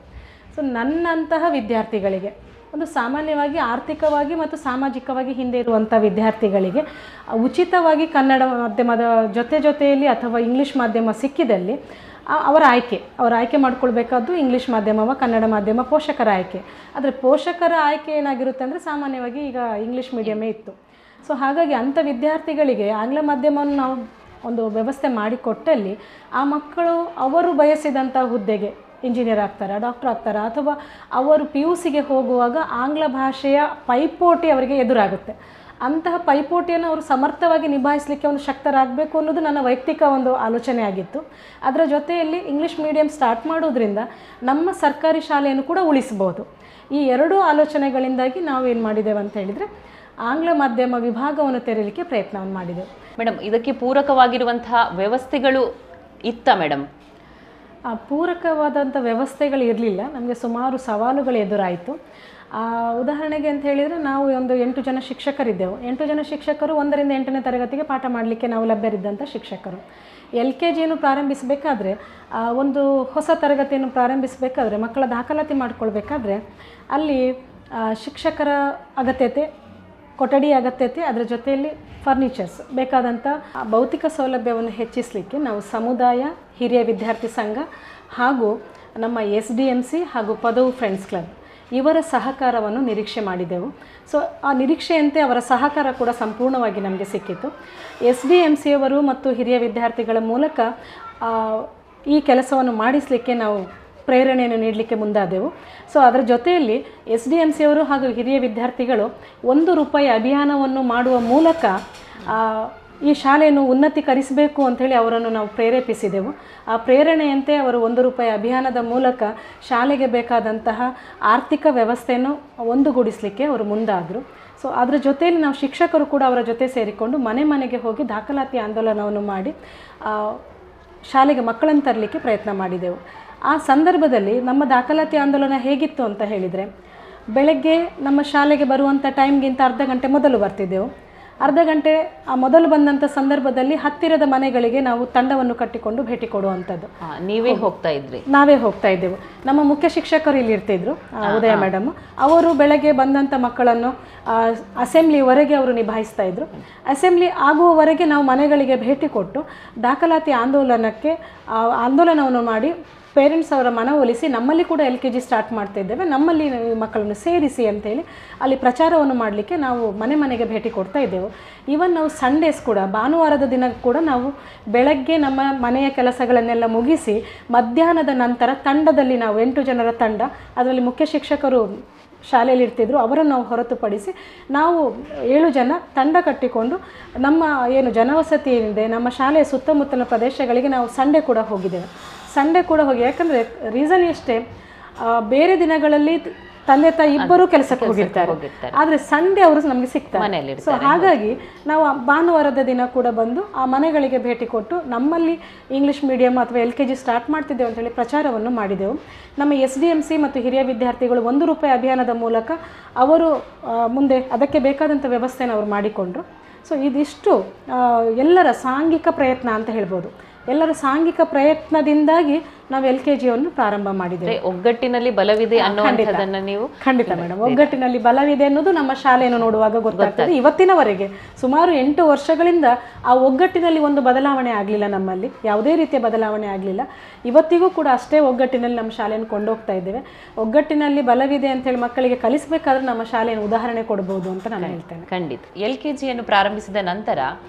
ಸೊ ನನ್ನಂತಹ ವಿದ್ಯಾರ್ಥಿಗಳಿಗೆ, ಒಂದು ಸಾಮಾನ್ಯವಾಗಿ ಆರ್ಥಿಕವಾಗಿ ಮತ್ತು ಸಾಮಾಜಿಕವಾಗಿ ಹಿಂದೆ ಇರುವಂಥ ವಿದ್ಯಾರ್ಥಿಗಳಿಗೆ ಉಚಿತವಾಗಿ ಕನ್ನಡ ಮಾಧ್ಯಮದ ಜೊತೆಯಲ್ಲಿ ಅಥವಾ ಇಂಗ್ಲೀಷ್ ಮಾಧ್ಯಮ ಸಿಕ್ಕಿದಲ್ಲಿ ಅವರ ಆಯ್ಕೆ ಮಾಡ್ಕೊಳ್ಬೇಕಾದ್ದು ಇಂಗ್ಲೀಷ್ ಮಾಧ್ಯಮವ ಕನ್ನಡ ಮಾಧ್ಯಮ, ಪೋಷಕರ ಆಯ್ಕೆ. ಆದರೆ ಪೋಷಕರ ಆಯ್ಕೆ ಏನಾಗಿರುತ್ತೆ ಅಂದರೆ ಸಾಮಾನ್ಯವಾಗಿ ಈಗ ಇಂಗ್ಲೀಷ್ ಮೀಡಿಯಮೇ ಇತ್ತು. ಸೊ ಹಾಗಾಗಿ ಅಂಥ ವಿದ್ಯಾರ್ಥಿಗಳಿಗೆ ಆಂಗ್ಲ ಮಾಧ್ಯಮವನ್ನು ನಾವು ಒಂದು ವ್ಯವಸ್ಥೆ ಮಾಡಿಕೊಟ್ಟಲ್ಲಿ ಆ ಮಕ್ಕಳು ಅವರು ಬಯಸಿದಂಥ ಹುದ್ದೆಗೆ ಇಂಜಿನಿಯರ್ ಆಗ್ತಾರಾ, ಡಾಕ್ಟರ್ ಆಗ್ತಾರಾ, ಅಥವಾ ಅವರು PUCಗೆ ಹೋಗುವಾಗ ಆಂಗ್ಲ ಭಾಷೆಯ ಪೈಪೋಟಿ ಅವರಿಗೆ ಎದುರಾಗುತ್ತೆ. ಅಂತಹ ಪೈಪೋಟಿಯನ್ನು ಅವರು ಸಮರ್ಥವಾಗಿ ನಿಭಾಯಿಸಲಿಕ್ಕೆ ಒಂದು ಶಕ್ತರಾಗಬೇಕು ಅನ್ನೋದು ನನ್ನ ವೈಯಕ್ತಿಕ ಒಂದು ಆಲೋಚನೆ ಆಗಿತ್ತು. ಅದರ ಜೊತೆಯಲ್ಲಿ ಇಂಗ್ಲೀಷ್ ಮೀಡಿಯಂ ಸ್ಟಾರ್ಟ್ ಮಾಡೋದ್ರಿಂದ ನಮ್ಮ ಸರ್ಕಾರಿ ಶಾಲೆಯನ್ನು ಕೂಡ ಉಳಿಸಬಹುದು. ಈ ಎರಡೂ ಆಲೋಚನೆಗಳಿಂದಾಗಿ ನಾವು ಏನು ಮಾಡಿದ್ದೇವೆ ಅಂತ ಹೇಳಿದರೆ ಆಂಗ್ಲ ಮಾಧ್ಯಮ ವಿಭಾಗವನ್ನು ತೆರೆಯಲಿಕ್ಕೆ ಪ್ರಯತ್ನವನ್ನು ಮಾಡಿದೆವು. ಮೇಡಮ್, ಇದಕ್ಕೆ ಪೂರಕವಾಗಿರುವಂತಹ ವ್ಯವಸ್ಥೆಗಳು ಇತ್ತ ಮೇಡಮ್? ಪೂರಕವಾದಂಥ ವ್ಯವಸ್ಥೆಗಳು ಇರಲಿಲ್ಲ. ನಮಗೆ ಸುಮಾರು ಸವಾಲುಗಳು ಎದುರಾಯಿತು. ಉದಾಹರಣೆಗೆ ಅಂತ ಹೇಳಿದರೆ ನಾವು ಒಂದು 8 ಜನ ಶಿಕ್ಷಕರಿದ್ದೆವು. 8 ಜನ ಶಿಕ್ಷಕರು 1ರಿಂದ 8ನೇ ತರಗತಿಗೆ ಪಾಠ ಮಾಡಲಿಕ್ಕೆ ನಾವು ಲಭ್ಯರಿದ್ದಂಥ ಶಿಕ್ಷಕರು. LKGಯನ್ನು ಪ್ರಾರಂಭಿಸಬೇಕಾದ್ರೆ, ಒಂದು ಹೊಸ ತರಗತಿಯನ್ನು ಪ್ರಾರಂಭಿಸಬೇಕಾದ್ರೆ, ಮಕ್ಕಳ ದಾಖಲಾತಿ ಮಾಡಿಕೊಳ್ಬೇಕಾದ್ರೆ ಅಲ್ಲಿ ಶಿಕ್ಷಕರ ಅಗತ್ಯತೆ, ಕೊಠಡಿ ಅಗತ್ಯತೆ, ಅದರ ಜೊತೆಯಲ್ಲಿ ಫರ್ನಿಚರ್ಸ್ ಬೇಕಾದಂಥ ಭೌತಿಕ ಸೌಲಭ್ಯವನ್ನು ಹೆಚ್ಚಿಸಲಿಕ್ಕೆ ನಾವು ಸಮುದಾಯ ಹಿರಿಯ ವಿದ್ಯಾರ್ಥಿ ಸಂಘ ಹಾಗೂ ನಮ್ಮ SDMC ಹಾಗೂ ಪದವು ಫ್ರೆಂಡ್ಸ್ ಕ್ಲಬ್ ಇವರ ಸಹಕಾರವನ್ನು ನಿರೀಕ್ಷೆ ಮಾಡಿದೆವು. ಸೊ ಆ ನಿರೀಕ್ಷೆಯಂತೆ ಅವರ ಸಹಕಾರ ಕೂಡ ಸಂಪೂರ್ಣವಾಗಿ ನಮಗೆ ಸಿಕ್ಕಿತು. SDMCಯವರು ಮತ್ತು ಹಿರಿಯ ವಿದ್ಯಾರ್ಥಿಗಳ ಮೂಲಕ ಈ ಕೆಲಸವನ್ನು ಮಾಡಿಸಲಿಕ್ಕೆ ನಾವು ಪ್ರೇರಣೆಯನ್ನು ನೀಡಲಿಕ್ಕೆ ಮುಂದಾದೆವು. ಸೊ ಅದರ ಜೊತೆಯಲ್ಲಿ SDMCಯವರು ಹಾಗೂ ಹಿರಿಯ ವಿದ್ಯಾರ್ಥಿಗಳು ₹1 ಅಭಿಯಾನವನ್ನು ಮಾಡುವ ಮೂಲಕ ಈ ಶಾಲೆಯನ್ನು ಉನ್ನತೀಕರಿಸಬೇಕು ಅಂಥೇಳಿ ಅವರನ್ನು ನಾವು ಪ್ರೇರೇಪಿಸಿದೆವು. ಆ ಪ್ರೇರಣೆಯಂತೆ ಅವರು ₹1 ಅಭಿಯಾನದ ಮೂಲಕ ಶಾಲೆಗೆ ಬೇಕಾದಂತಹ ಆರ್ಥಿಕ ವ್ಯವಸ್ಥೆಯನ್ನು ಒಂದುಗೂಡಿಸಲಿಕ್ಕೆ ಅವರು ಮುಂದಾದರು. ಸೊ ಅದರ ಜೊತೆಯಲ್ಲಿ ನಾವು ಶಿಕ್ಷಕರು ಕೂಡ ಅವರ ಜೊತೆ ಸೇರಿಕೊಂಡು ಮನೆ ಮನೆಗೆ ಹೋಗಿ ದಾಖಲಾತಿ ಆಂದೋಲನವನ್ನು ಮಾಡಿ ಶಾಲೆಗೆ ಮಕ್ಕಳನ್ನು ತರಲಿಕ್ಕೆ ಪ್ರಯತ್ನ ಮಾಡಿದೆವು. ಆ ಸಂದರ್ಭದಲ್ಲಿ ನಮ್ಮ ದಾಖಲಾತಿ ಆಂದೋಲನ ಹೇಗಿತ್ತು ಅಂತ ಹೇಳಿದರೆ, ಬೆಳಗ್ಗೆ ನಮ್ಮ ಶಾಲೆಗೆ ಬರುವಂಥ ಟೈಮ್ಗಿಂತ ಅರ್ಧ ಗಂಟೆ ಮೊದಲು ಬರ್ತಿದ್ದೆವು. ಅರ್ಧ ಗಂಟೆ ಮೊದಲು ಬಂದಂಥ ಸಂದರ್ಭದಲ್ಲಿ ಹತ್ತಿರದ ಮನೆಗಳಿಗೆ ನಾವು ತಂಡವನ್ನು ಕಟ್ಟಿಕೊಂಡು ಭೇಟಿ ಕೊಡುವಂಥದ್ದು. ನೀವೇ ಹೋಗ್ತಾ ಇದ್ರಿ? ನಾವೇ ಹೋಗ್ತಾ ಇದ್ದೆವು. ನಮ್ಮ ಮುಖ್ಯ ಶಿಕ್ಷಕರು ಇಲ್ಲಿ ಇರ್ತಿದ್ರು, ಉದಯ ಮೇಡಮ್. ಅವರು ಬೆಳಗ್ಗೆ ಬಂದಂಥ ಮಕ್ಕಳನ್ನು ಅಸೆಂಬ್ಲಿವರೆಗೆ ಅವರು ನಿಭಾಯಿಸ್ತಾ ಇದ್ರು. ಅಸೆಂಬ್ಲಿ ಆಗುವವರೆಗೆ ನಾವು ಮನೆಗಳಿಗೆ ಭೇಟಿ ಕೊಟ್ಟು ದಾಖಲಾತಿ ಆಂದೋಲನವನ್ನು ಮಾಡಿ ಪೇರೆಂಟ್ಸ್ ಅವರ ಮನವೊಲಿಸಿ ನಮ್ಮಲ್ಲಿ ಕೂಡ LKG ಸ್ಟಾರ್ಟ್ ಮಾಡ್ತಾ ಇದ್ದೇವೆ, ನಮ್ಮಲ್ಲಿ ಮಕ್ಕಳನ್ನು ಸೇರಿಸಿ ಅಂತೇಳಿ ಅಲ್ಲಿ ಪ್ರಚಾರವನ್ನು ಮಾಡಲಿಕ್ಕೆ ನಾವು ಮನೆ ಮನೆಗೆ ಭೇಟಿ ಕೊಡ್ತಾ ಇದ್ದೆವು. ಈವನ್ ನಾವು ಸಂಡೇಸ್ ಕೂಡ, ಭಾನುವಾರದ ದಿನ ಕೂಡ ನಾವು ಬೆಳಗ್ಗೆ ನಮ್ಮ ಮನೆಯ ಕೆಲಸಗಳನ್ನೆಲ್ಲ ಮುಗಿಸಿ ಮಧ್ಯಾಹ್ನದ ನಂತರ ತಂಡದಲ್ಲಿ ನಾವು 8 ಜನರ ತಂಡ, ಅದರಲ್ಲಿ ಮುಖ್ಯ ಶಿಕ್ಷಕರು ಶಾಲೆಯಲ್ಲಿ ಇರ್ತಿದ್ರು, ಅವರನ್ನು ನಾವು ಹೊರತುಪಡಿಸಿ ನಾವು 7 ಜನ ತಂಡ ಕಟ್ಟಿಕೊಂಡು ನಮ್ಮ ಏನು ಜನವಸತಿ ಏನಿದೆ ನಮ್ಮ ಶಾಲೆಯ ಸುತ್ತಮುತ್ತಲ ಪ್ರದೇಶಗಳಿಗೆ ನಾವು ಸಂಡೇ ಕೂಡ ಹೋಗಿದ್ದೇವೆ. ಯಾಕಂದರೆ ರೀಸನ್ ಎಷ್ಟೇ, ಬೇರೆ ದಿನಗಳಲ್ಲಿ ತಂದೆ ತಾಯಿ ಇಬ್ಬರೂ ಕೆಲಸಕ್ಕೆ ಹೋಗಿರ್ತಾರೆ, ಆದರೆ ಸಂಡೇ ಅವರು ನಮಗೆ ಸಿಗ್ತಾರೆ. ಸೊ ಹಾಗಾಗಿ ನಾವು ಭಾನುವಾರದ ದಿನ ಕೂಡ ಬಂದು ಆ ಮನೆಗಳಿಗೆ ಭೇಟಿ ಕೊಟ್ಟು ನಮ್ಮಲ್ಲಿ ಇಂಗ್ಲೀಷ್ ಮೀಡಿಯಂ ಅಥವಾ LKG ಸ್ಟಾರ್ಟ್ ಮಾಡ್ತಿದ್ದೇವೆ ಅಂತೇಳಿ ಪ್ರಚಾರವನ್ನು ಮಾಡಿದೆವು. ನಮ್ಮ SDMC ಮತ್ತು ಹಿರಿಯ ವಿದ್ಯಾರ್ಥಿಗಳು ₹1 ಅಭಿಯಾನದ ಮೂಲಕ ಅವರು ಮುಂದೆ ಅದಕ್ಕೆ ಬೇಕಾದಂಥ ವ್ಯವಸ್ಥೆಯನ್ನು ಅವರು ಮಾಡಿಕೊಂಡ್ರು. ಸೊ ಇದಿಷ್ಟು ಎಲ್ಲರ ಸಾಂಘಿಕ ಪ್ರಯತ್ನ ಅಂತ ಹೇಳ್ಬೋದು. ಎಲ್ಲರ ಸಾಂಘಿಕ ಪ್ರಯತ್ನದಿಂದಾಗಿ ನಾವು LKGಯನ್ನು ಪ್ರಾರಂಭ ಮಾಡಿದ್ದೇವೆ. ಒಗ್ಗಟ್ಟಿನಲ್ಲಿ ಬಲವಿದೆ ಅನ್ನುವಂಥದ್ದನ್ನು ನೀವು? ಖಂಡಿತ ಮೇಡಮ್, ಒಗ್ಗಟ್ಟಿನಲ್ಲಿ ಬಲವಿದೆ ಅನ್ನೋದು ನಮ್ಮ ಶಾಲೆಯನ್ನು ನೋಡುವಾಗ ಗೊತ್ತಾಗ್ತದೆ. ಇವತ್ತಿನವರೆಗೆ ಸುಮಾರು 8 ವರ್ಷಗಳಿಂದ ಆ ಒಗ್ಗಟ್ಟಿನಲ್ಲಿ ಒಂದು ಬದಲಾವಣೆ ಆಗಲಿಲ್ಲ, ನಮ್ಮಲ್ಲಿ ಯಾವುದೇ ರೀತಿಯ ಬದಲಾವಣೆ ಆಗಲಿಲ್ಲ. ಇವತ್ತಿಗೂ ಕೂಡ ಅಷ್ಟೇ ಒಗ್ಗಟ್ಟಿನಲ್ಲಿ ನಮ್ಮ ಶಾಲೆಯನ್ನು ಕೊಂಡೋಗ್ತಾ ಇದ್ದೇವೆ. ಒಗ್ಗಟ್ಟಿನಲ್ಲಿ ಬಲವಿದೆ ಅಂತೇಳಿ ಮಕ್ಕಳಿಗೆ ಕಲಿಸಬೇಕಾದ್ರೆ ನಮ್ಮ ಶಾಲೆಯನ್ನು ಉದಾಹರಣೆ ಕೊಡಬಹುದು ಅಂತ ನಾನು ಹೇಳ್ತೇನೆ. ಖಂಡಿತ. LKGಯನ್ನು ಪ್ರಾರಂಭಿಸಿದ ನಂತರ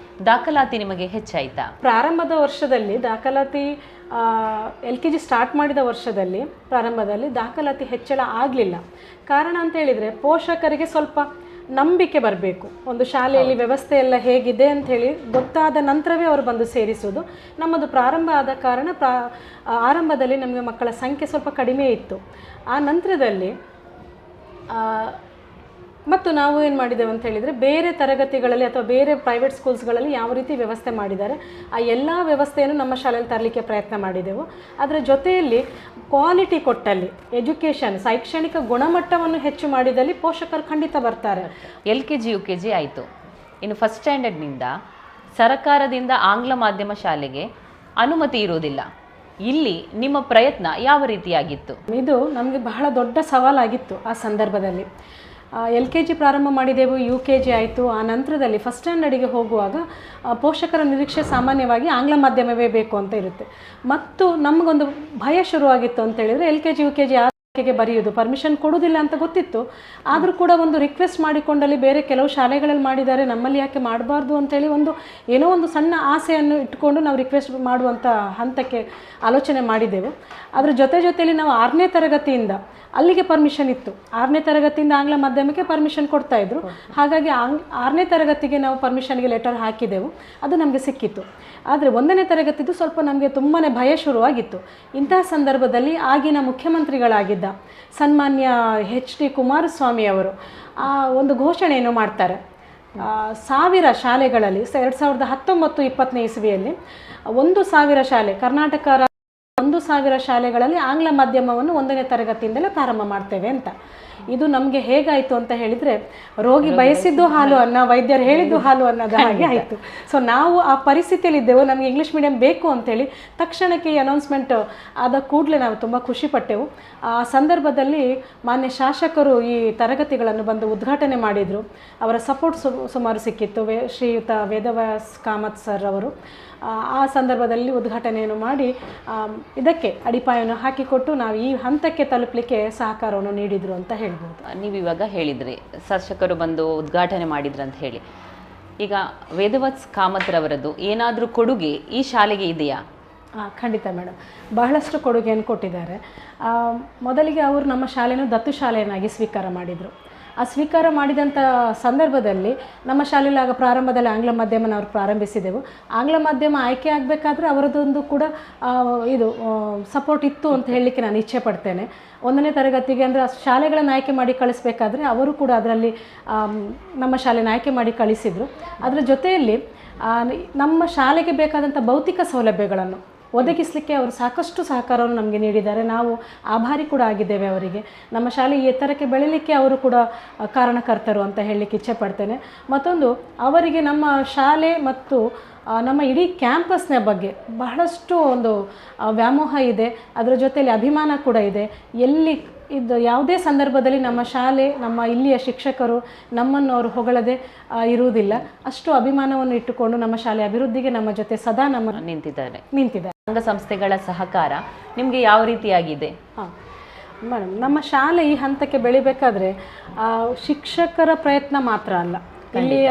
ದಾಖಲಾತಿ ನಿಮಗೆ ಹೆಚ್ಚಾಯ್ತಾ? ಪ್ರಾರಂಭದ ವರ್ಷದಲ್ಲಿ ದಾಖಲಾತಿ LKG ಸ್ಟಾರ್ಟ್ ಮಾಡಿದ ವರ್ಷದಲ್ಲಿ ಪ್ರಾರಂಭದಲ್ಲಿ ದಾಖಲಾತಿ ಹೆಚ್ಚಳ ಆಗಲಿಲ್ಲ. ಕಾರಣ ಅಂತ ಹೇಳಿದರೆ ಪೋಷಕರಿಗೆ ಸ್ವಲ್ಪ ನಂಬಿಕೆ ಬರಬೇಕು. ಒಂದು ಶಾಲೆಯಲ್ಲಿ ವ್ಯವಸ್ಥೆ ಎಲ್ಲ ಹೇಗಿದೆ ಅಂಥೇಳಿ ಗೊತ್ತಾದ ನಂತರವೇ ಅವರು ಬಂದು ಸೇರಿಸುವುದು. ನಮ್ಮದು ಪ್ರಾರಂಭ ಆದ ಕಾರಣ ಆರಂಭದಲ್ಲಿ ನಮಗೆ ಮಕ್ಕಳ ಸಂಖ್ಯೆ ಸ್ವಲ್ಪ ಕಡಿಮೆ ಇತ್ತು. ಆ ನಂತರದಲ್ಲಿ ಮತ್ತು ನಾವು ಏನು ಮಾಡಿದ್ದೇವೆ ಅಂತ ಹೇಳಿದರೆ ಬೇರೆ ತರಗತಿಗಳಲ್ಲಿ ಅಥವಾ ಬೇರೆ ಪ್ರೈವೇಟ್ ಸ್ಕೂಲ್ಸ್ಗಳಲ್ಲಿ ಯಾವ ರೀತಿ ವ್ಯವಸ್ಥೆ ಮಾಡಿದ್ದಾರೆ ಆ ಎಲ್ಲ ವ್ಯವಸ್ಥೆಯನ್ನು ನಮ್ಮ ಶಾಲೆಯಲ್ಲಿ ತರಲಿಕ್ಕೆ ಪ್ರಯತ್ನ ಮಾಡಿದೆವು. ಅದರ ಜೊತೆಯಲ್ಲಿ ಕ್ವಾಲಿಟಿ ಕೊಟ್ಟಲ್ಲಿ ಎಜುಕೇಷನ್ ಶೈಕ್ಷಣಿಕ ಗುಣಮಟ್ಟವನ್ನು ಹೆಚ್ಚು ಮಾಡಿದಲ್ಲಿ ಪೋಷಕರು ಖಂಡಿತ ಬರ್ತಾರೆ. LKG UKG ಆಯಿತು, ಇನ್ನು ಫಸ್ಟ್ ಸ್ಟ್ಯಾಂಡರ್ಡ್ನಿಂದ ಸರ್ಕಾರದಿಂದ ಆಂಗ್ಲ ಮಾಧ್ಯಮ ಶಾಲೆಗೆ ಅನುಮತಿ ಇರುವುದಿಲ್ಲ. ಇಲ್ಲಿ ನಿಮ್ಮ ಪ್ರಯತ್ನ ಯಾವ ರೀತಿಯಾಗಿತ್ತು? ಇದು ನಮಗೆ ಬಹಳ ದೊಡ್ಡ ಸವಾಲಾಗಿತ್ತು ಆ ಸಂದರ್ಭದಲ್ಲಿ. LKG ಪ್ರಾರಂಭ ಮಾಡಿದೆವು, UKG ಆಯಿತು. ಆ ನಂತರದಲ್ಲಿ ಫಸ್ಟ್ ಸ್ಟ್ಯಾಂಡರ್ಡಿಗೆ ಹೋಗುವಾಗ ಪೋಷಕರ ನಿರೀಕ್ಷೆ ಸಾಮಾನ್ಯವಾಗಿ ಆಂಗ್ಲ ಮಾಧ್ಯಮವೇ ಬೇಕು ಅಂತ ಇರುತ್ತೆ. ಮತ್ತು ನಮಗೊಂದು ಭಯ ಶುರುವಾಗಿತ್ತು ಅಂತ ಹೇಳಿದರೆ LKG UKG ಗೆ ಬರೆಯುವುದು ಪರ್ಮಿಷನ್ ಕೊಡುವುದಿಲ್ಲ ಅಂತ ಗೊತ್ತಿತ್ತು. ಆದರೂ ಕೂಡ ಒಂದು ರಿಕ್ವೆಸ್ಟ್ ಮಾಡಿಕೊಂಡಲ್ಲಿ ಬೇರೆ ಕೆಲವು ಶಾಲೆಗಳಲ್ಲಿ ಮಾಡಿದ್ದಾರೆ, ನಮ್ಮಲ್ಲಿ ಯಾಕೆ ಮಾಡಬಾರ್ದು ಅಂತೇಳಿ ಏನೋ ಒಂದು ಸಣ್ಣ ಆಸೆಯನ್ನು ಇಟ್ಕೊಂಡು ನಾವು ರಿಕ್ವೆಸ್ಟ್ ಮಾಡುವಂಥ ಹಂತಕ್ಕೆ ಆಲೋಚನೆ ಮಾಡಿದೆವು. ಅದರ ಜೊತೆಯಲ್ಲಿ ನಾವು 6ನೇ ತರಗತಿಯಿಂದ ಅಲ್ಲಿಗೆ ಪರ್ಮಿಷನ್ ಇತ್ತು. 6ನೇ ತರಗತಿಯಿಂದ ಆಂಗ್ಲ ಮಾಧ್ಯಮಕ್ಕೆ ಪರ್ಮಿಷನ್ ಕೊಡ್ತಾಯಿದ್ರು. ಹಾಗಾಗಿ 6ನೇ ತರಗತಿಗೆ ನಾವು ಪರ್ಮಿಷನ್ಗೆ ಲೆಟರ್ ಹಾಕಿದೆವು, ಅದು ನಮಗೆ ಸಿಕ್ಕಿತ್ತು. ಆದರೆ 1ನೇ ತರಗತಿದು ಸ್ವಲ್ಪ ನಮಗೆ ತುಂಬಾ ಭಯ ಶುರುವಾಗಿತ್ತು. ಇಂತಹ ಸಂದರ್ಭದಲ್ಲಿ ಆಗಿನ ಮುಖ್ಯಮಂತ್ರಿಗಳಾಗಿದ್ದ ಸನ್ಮಾನ್ಯ HD ಕುಮಾರಸ್ವಾಮಿ ಅವರು ಒಂದು ಘೋಷಣೆಯನ್ನು ಮಾಡ್ತಾರೆ. 1000 ಶಾಲೆಗಳಲ್ಲಿ 2019-20 ಇಸವಿಯಲ್ಲಿ 1000 ಶಾಲೆ ಕರ್ನಾಟಕ 1000 ಶಾಲೆಗಳಲ್ಲಿ ಆಂಗ್ಲ ಮಾಧ್ಯಮವನ್ನು 1ನೇ ತರಗತಿಯಿಂದಲೇ ಪ್ರಾರಂಭ ಮಾಡ್ತೇವೆ ಅಂತ. ಇದು ನಮಗೆ ಹೇಗಾಯಿತು ಅಂತ ಹೇಳಿದರೆ, ರೋಗಿ ಬಯಸಿದ್ದು ಹಾಲು ಅನ್ನ, ವೈದ್ಯರು ಹೇಳಿದ್ದು ಹಾಲು ಅನ್ನೋದು ಹಾಗೆ ಆಯಿತು. ಸೊ ನಾವು ಆ ಪರಿಸ್ಥಿತಿಯಲ್ಲಿದ್ದೆವು, ನಮಗೆ ಇಂಗ್ಲೀಷ್ ಮೀಡಿಯಂ ಬೇಕು ಅಂತೇಳಿ ತಕ್ಷಣಕ್ಕೆ ಈ ಅನೌನ್ಸ್ಮೆಂಟ್ ಆದ ಕೂಡಲೇ ನಾವು ತುಂಬ ಖುಷಿಪಟ್ಟೆವು. ಆ ಸಂದರ್ಭದಲ್ಲಿ ಮಾನ್ಯ ಶಾಸಕರು ಈ ತರಗತಿಗಳನ್ನು ಬಂದು ಉದ್ಘಾಟನೆ ಮಾಡಿದರು. ಅವರ ಸಪೋರ್ಟ್ ಸುಮಾರು ಸಿಕ್ಕಿತ್ತು. ಶ್ರೀಯುತ ವೇದವ್ಯಾಸ್ ಕಾಮತ್ ಸರ್ ಅವರು ಆ ಸಂದರ್ಭದಲ್ಲಿ ಉದ್ಘಾಟನೆಯನ್ನು ಮಾಡಿ ಇದಕ್ಕೆ ಅಡಿಪಾಯವನ್ನು ಹಾಕಿಕೊಟ್ಟು ನಾವು ಈ ಹಂತಕ್ಕೆ ತಲುಪಲಿಕ್ಕೆ ಸಹಕಾರವನ್ನು ನೀಡಿದರು ಅಂತ ಹೇಳ್ಬೋದು. ನೀವು ಇವಾಗ ಹೇಳಿದ್ರಿ ಶಾಸಕರು ಬಂದು ಉದ್ಘಾಟನೆ ಮಾಡಿದ್ರು ಅಂತ ಹೇಳಿ. ಈಗ ವೇದವ್ಯಾಸ್ ಕಾಮತ್ರವರದ್ದು ಏನಾದರೂ ಕೊಡುಗೆ ಈ ಶಾಲೆಗೆ ಇದೆಯಾ? ಖಂಡಿತ ಮೇಡಮ್, ಬಹಳಷ್ಟು ಕೊಡುಗೆಯನ್ನು ಕೊಟ್ಟಿದ್ದಾರೆ. ಮೊದಲಿಗೆ ಅವರು ನಮ್ಮ ಶಾಲೆಯನ್ನು ದತ್ತು ಶಾಲೆಯನ್ನಾಗಿ ಸ್ವೀಕಾರ ಮಾಡಿದರು. ಆ ಸ್ವೀಕಾರ ಮಾಡಿದಂಥ ಸಂದರ್ಭದಲ್ಲಿ ನಮ್ಮ ಶಾಲೆಯಲ್ಲಿ ಆಗ ಪ್ರಾರಂಭದಲ್ಲಿ ಆಂಗ್ಲ ಮಾಧ್ಯಮನ ಅವ್ರು ಪ್ರಾರಂಭಿಸಿದೆವು. ಆಂಗ್ಲ ಮಾಧ್ಯಮ ಆಯ್ಕೆ ಆಗಬೇಕಾದ್ರೆ ಅವರದೊಂದು ಕೂಡ ಸಪೋರ್ಟ್ ಇತ್ತು ಅಂತ ಹೇಳಲಿಕ್ಕೆ ನಾನು ಇಚ್ಛೆ ಪಡ್ತೇನೆ. 1ನೇ ತರಗತಿಗೆ ಅಂದರೆ ಶಾಲೆಗಳನ್ನು ಆಯ್ಕೆ ಮಾಡಿ ಕಳಿಸ್ಬೇಕಾದ್ರೆ ಅವರು ಕೂಡ ಅದರಲ್ಲಿ ನಮ್ಮ ಶಾಲೆನ ಆಯ್ಕೆ ಮಾಡಿ ಕಳಿಸಿದರು. ಅದರ ಜೊತೆಯಲ್ಲಿ ನಮ್ಮ ಶಾಲೆಗೆ ಬೇಕಾದಂಥ ಭೌತಿಕ ಸೌಲಭ್ಯಗಳನ್ನು ಒದಗಿಸಲಿಕ್ಕೆ ಅವರು ಸಾಕಷ್ಟು ಸಹಕಾರವನ್ನು ನಮಗೆ ನೀಡಿದ್ದಾರೆ. ನಾವು ಆಭಾರಿ ಕೂಡ ಆಗಿದ್ದೇವೆ ಅವರಿಗೆ. ನಮ್ಮ ಶಾಲೆ ಈ ಎತ್ತರಕ್ಕೆ ಬೆಳೀಲಿಕ್ಕೆ ಅವರು ಕೂಡ ಕಾರಣಕರ್ತರು ಅಂತ ಹೇಳಲಿಕ್ಕೆ ಇಚ್ಛೆ ಪಡ್ತೇನೆ. ಮತ್ತೊಂದು, ಅವರಿಗೆ ನಮ್ಮ ಶಾಲೆ ಮತ್ತು ನಮ್ಮ ಇಡೀ ಕ್ಯಾಂಪಸ್ನ ಬಗ್ಗೆ ಬಹಳಷ್ಟು ಒಂದು ವ್ಯಾಮೋಹ ಇದೆ. ಅದರ ಜೊತೆಯಲ್ಲಿ ಅಭಿಮಾನ ಕೂಡ ಇದೆ. ಯಾವುದೇ ಸಂದರ್ಭದಲ್ಲಿ ನಮ್ಮ ಶಾಲೆ, ನಮ್ಮ ಇಲ್ಲಿಯ ಶಿಕ್ಷಕರು ನಮ್ಮನ್ನು ಅವರು ಹೊಗಳದೆ ಇರುವುದಿಲ್ಲ. ಅಷ್ಟು ಅಭಿಮಾನವನ್ನು ಇಟ್ಟುಕೊಂಡು ನಮ್ಮ ಶಾಲೆ ಅಭಿವೃದ್ಧಿಗೆ ನಮ್ಮ ಜೊತೆ ಸದಾ ನಿಂತಿದ್ದಾರೆ. ಸಂಘ ಸಂಸ್ಥೆಗಳ ಸಹಕಾರ ನಿಮಗೆ ಯಾವ ರೀತಿಯಾಗಿದೆ? ಮೇಡಮ್, ನಮ್ಮ ಶಾಲೆ ಈ ಹಂತಕ್ಕೆ ಬೆಳಿಬೇಕಾದ್ರೆ ಶಿಕ್ಷಕರ ಪ್ರಯತ್ನ ಮಾತ್ರ ಅಲ್ಲ, ಇಲ್ಲಿಯ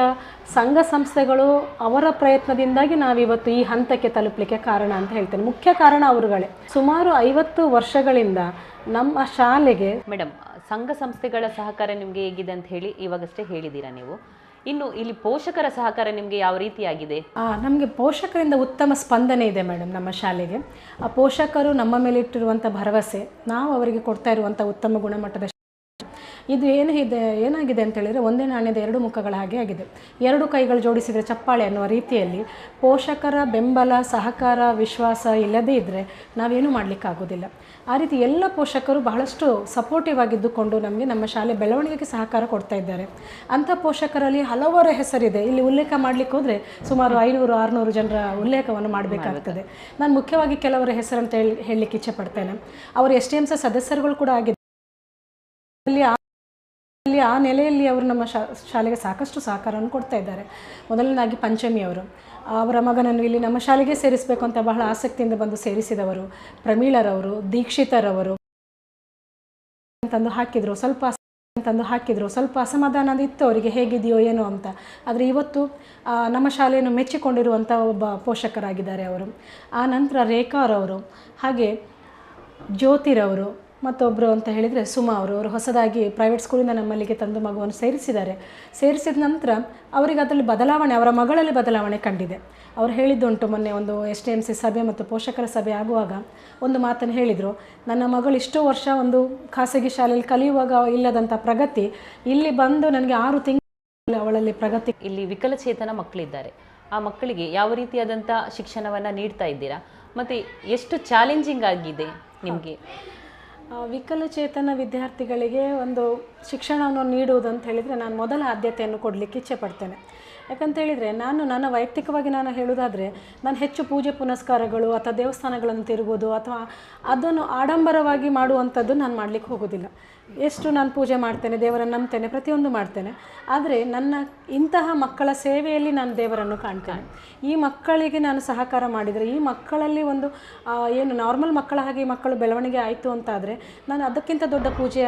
ಸಂಘ ಸಂಸ್ಥೆಗಳು ಅವರ ಪ್ರಯತ್ನದಿಂದಾಗಿ ನಾವಿವತ್ತು ಈ ಹಂತಕ್ಕೆ ತಲುಪಲಿಕ್ಕೆ ಕಾರಣ ಅಂತ ಹೇಳ್ತೇನೆ. ಮುಖ್ಯ ಕಾರಣ ಅವರುಗಳೇ. ಸುಮಾರು 50 ವರ್ಷಗಳಿಂದ ನಮ್ಮ ಶಾಲೆಗೆ ಮೇಡಮ್ ಸಂಘ ಸಂಸ್ಥೆಗಳ ಸಹಕಾರ ನಿಮಗೆ ಹೇಗಿದೆ ಅಂತ ಹೇಳಿ ಇವಾಗಷ್ಟೇ ಹೇಳಿದ್ದೀರಾ ನೀವು. ಇನ್ನು ಇಲ್ಲಿ ಪೋಷಕರ ಸಹಕಾರ ನಿಮಗೆ ಯಾವ ರೀತಿಯಾಗಿದೆ? ನಮಗೆ ಪೋಷಕರಿಂದ ಉತ್ತಮ ಸ್ಪಂದನೆ ಇದೆ ಮೇಡಮ್ ನಮ್ಮ ಶಾಲೆಗೆ. ಆ ಪೋಷಕರು ನಮ್ಮ ಮೇಲೆ ಇಟ್ಟಿರುವಂಥ ಭರವಸೆ, ನಾವು ಅವರಿಗೆ ಕೊಡ್ತಾ ಇರುವಂಥ ಉತ್ತಮ ಗುಣಮಟ್ಟದ ಇದು ಏನಾಗಿದೆ ಅಂತ ಹೇಳಿದರೆ, ಒಂದೇ ನಾಣ್ಯದ 2 ಮುಖಗಳ ಹಾಗೆ ಆಗಿದೆ. 2 ಕೈಗಳು ಜೋಡಿಸಿದರೆ ಚಪ್ಪಾಳೆ ಅನ್ನುವ ರೀತಿಯಲ್ಲಿ ಪೋಷಕರ ಬೆಂಬಲ, ಸಹಕಾರ, ವಿಶ್ವಾಸ ಇಲ್ಲದೇ ಇದ್ದರೆ ನಾವೇನೂ ಮಾಡಲಿಕ್ಕಾಗೋದಿಲ್ಲ. ಆ ರೀತಿ ಎಲ್ಲ ಪೋಷಕರು ಬಹಳಷ್ಟು ಸಪೋರ್ಟಿವ್ ಆಗಿದ್ದುಕೊಂಡು ನಮಗೆ ನಮ್ಮ ಶಾಲೆ ಬೆಳವಣಿಗೆಗೆ ಸಹಕಾರ ಕೊಡ್ತಾ ಇದ್ದಾರೆ. ಅಂಥ ಪೋಷಕರಲ್ಲಿ ಹಲವರ ಹೆಸರಿದೆ. ಇಲ್ಲಿ ಉಲ್ಲೇಖ ಮಾಡಲಿಕ್ಕೆ ಹೋದರೆ ಸುಮಾರು 500-600 ಜನರ ಉಲ್ಲೇಖವನ್ನು ಮಾಡಬೇಕಾಗ್ತದೆ. ನಾನು ಮುಖ್ಯವಾಗಿ ಕೆಲವರ ಹೆಸರಂತ ಹೇಳಲಿಕ್ಕೆ ಇಚ್ಛೆ ಪಡ್ತೇನೆ. ಅವರು STMC ಸದಸ್ಯರುಗಳು ಕೂಡ ಆಗಿದ್ದಾರೆ. ಆ ನೆಲೆಯಲ್ಲಿ ಅವರು ನಮ್ಮ ಶಾಲೆಗೆ ಸಾಕಷ್ಟು ಸಹಕಾರವನ್ನು ಕೊಡ್ತಾ ಇದ್ದಾರೆ. ಮೊದಲನೇದಾಗಿ ಪಂಚಮಿ ಅವರು, ಅವರ ಮಗನನ್ನು ಇಲ್ಲಿ ನಮ್ಮ ಶಾಲೆಗೆ ಸೇರಿಸಬೇಕು ಅಂತ ಬಹಳ ಆಸಕ್ತಿಯಿಂದ ಬಂದು ಸೇರಿಸಿದವರು. ಪ್ರಮೀಳರವರು, ದೀಕ್ಷಿತರವರು ತಂದು ಹಾಕಿದ್ರು. ಸ್ವಲ್ಪ ಅಸಮಾಧಾನ ಇತ್ತು ಅವರಿಗೆ, ಹೇಗಿದೆಯೋ ಏನೋ ಅಂತ. ಆದರೆ ಇವತ್ತು ನಮ್ಮ ಶಾಲೆಯನ್ನು ಮೆಚ್ಚಿಕೊಂಡಿರುವಂಥ ಒಬ್ಬ ಪೋಷಕರಾಗಿದ್ದಾರೆ ಅವರು. ಆ ನಂತರ ರೇಖಾರವರು, ಹಾಗೆ ಜ್ಯೋತಿರವರು, ಮತ್ತೊಬ್ಬರು ಅಂತ ಹೇಳಿದರೆ ಸುಮಾ ಅವರು ಹೊಸದಾಗಿ ಪ್ರೈವೇಟ್ ಸ್ಕೂಲಿಂದ ನಮ್ಮಲ್ಲಿಗೆ ತಂದು ಮಗುವನ್ನು ಸೇರಿಸಿದ್ದಾರೆ. ಸೇರಿಸಿದ ನಂತರ ಅವರಿಗೆ ಅದರಲ್ಲಿ ಬದಲಾವಣೆ, ಅವರ ಮಗಳಲ್ಲಿ ಬದಲಾವಣೆ ಕಂಡಿದೆ. ಅವ್ರು ಹೇಳಿದ್ದುಂಟು, ಮೊನ್ನೆ ಒಂದು STMC ಸಭೆ ಮತ್ತು ಪೋಷಕರ ಸಭೆ ಆಗುವಾಗ ಒಂದು ಮಾತನ್ನು ಹೇಳಿದರು, ನನ್ನ ಮಗಳು ಇಷ್ಟೋ ವರ್ಷ ಒಂದು ಖಾಸಗಿ ಶಾಲೆಯಲ್ಲಿ ಕಲಿಯುವಾಗ ಇಲ್ಲದಂಥ ಪ್ರಗತಿ ಇಲ್ಲಿ ಬಂದು ನನಗೆ 6 ತಿಂಗಳು ಅವಳಲ್ಲಿ ಪ್ರಗತಿ. ಇಲ್ಲಿ ವಿಕಲಚೇತನ ಮಕ್ಕಳಿದ್ದಾರೆ, ಆ ಮಕ್ಕಳಿಗೆ ಯಾವ ರೀತಿಯಾದಂಥ ಶಿಕ್ಷಣವನ್ನು ನೀಡ್ತಾ ಇದ್ದೀರಾ ಮತ್ತು ಎಷ್ಟು ಚಾಲೆಂಜಿಂಗ್ ಆಗಿದೆ ನಿಮಗೆ? ವಿಕಲಚೇತನ ವಿದ್ಯಾರ್ಥಿಗಳಿಗೆ ಒಂದು ಶಿಕ್ಷಣವನ್ನು ನೀಡುವುದು ಅಂತ ಹೇಳಿದರೆ ನಾನು ಮೊದಲ ಆದ್ಯತೆಯನ್ನು ಕೊಡಲಿಕ್ಕೆ ಇಚ್ಛೆ ಪಡ್ತೇನೆ. ಯಾಕಂತೇಳಿದರೆ ನನ್ನ ವೈಯಕ್ತಿಕವಾಗಿ ನಾನು ಹೇಳೋದಾದರೆ, ನಾನು ಹೆಚ್ಚು ಪೂಜೆ ಪುನಸ್ಕಾರಗಳು ಅಥವಾ ದೇವಸ್ಥಾನಗಳನ್ನು ತಿರುಗೋದು ಅಥವಾ ಅದನ್ನು ಆಡಂಬರವಾಗಿ ಮಾಡುವಂಥದ್ದು ನಾನು ಮಾಡಲಿಕ್ಕೆ ಹೋಗೋದಿಲ್ಲ. ಎಷ್ಟು ನಾನು ಪೂಜೆ ಮಾಡ್ತೇನೆ, ದೇವರನ್ನು ನಂಬ್ತೇನೆ, ಪ್ರತಿಯೊಂದು ಮಾಡ್ತೇನೆ. ಆದರೆ ನನ್ನ ಇಂತಹ ಮಕ್ಕಳ ಸೇವೆಯಲ್ಲಿ ನಾನು ದೇವರನ್ನು ಕಾಣ್ತೇನೆ. ಈ ಮಕ್ಕಳಿಗೆ ನಾನು ಸಹಕಾರ ಮಾಡಿದರೆ, ಈ ಮಕ್ಕಳಲ್ಲಿ ಒಂದು ಏನು ನಾರ್ಮಲ್ ಮಕ್ಕಳ ಹಾಗೆ ಈ ಮಕ್ಕಳು ಬೆಳವಣಿಗೆ ಆಯಿತು ಅಂತಾದರೆ, ನಾನು ಅದಕ್ಕಿಂತ ದೊಡ್ಡ ಪೂಜೆ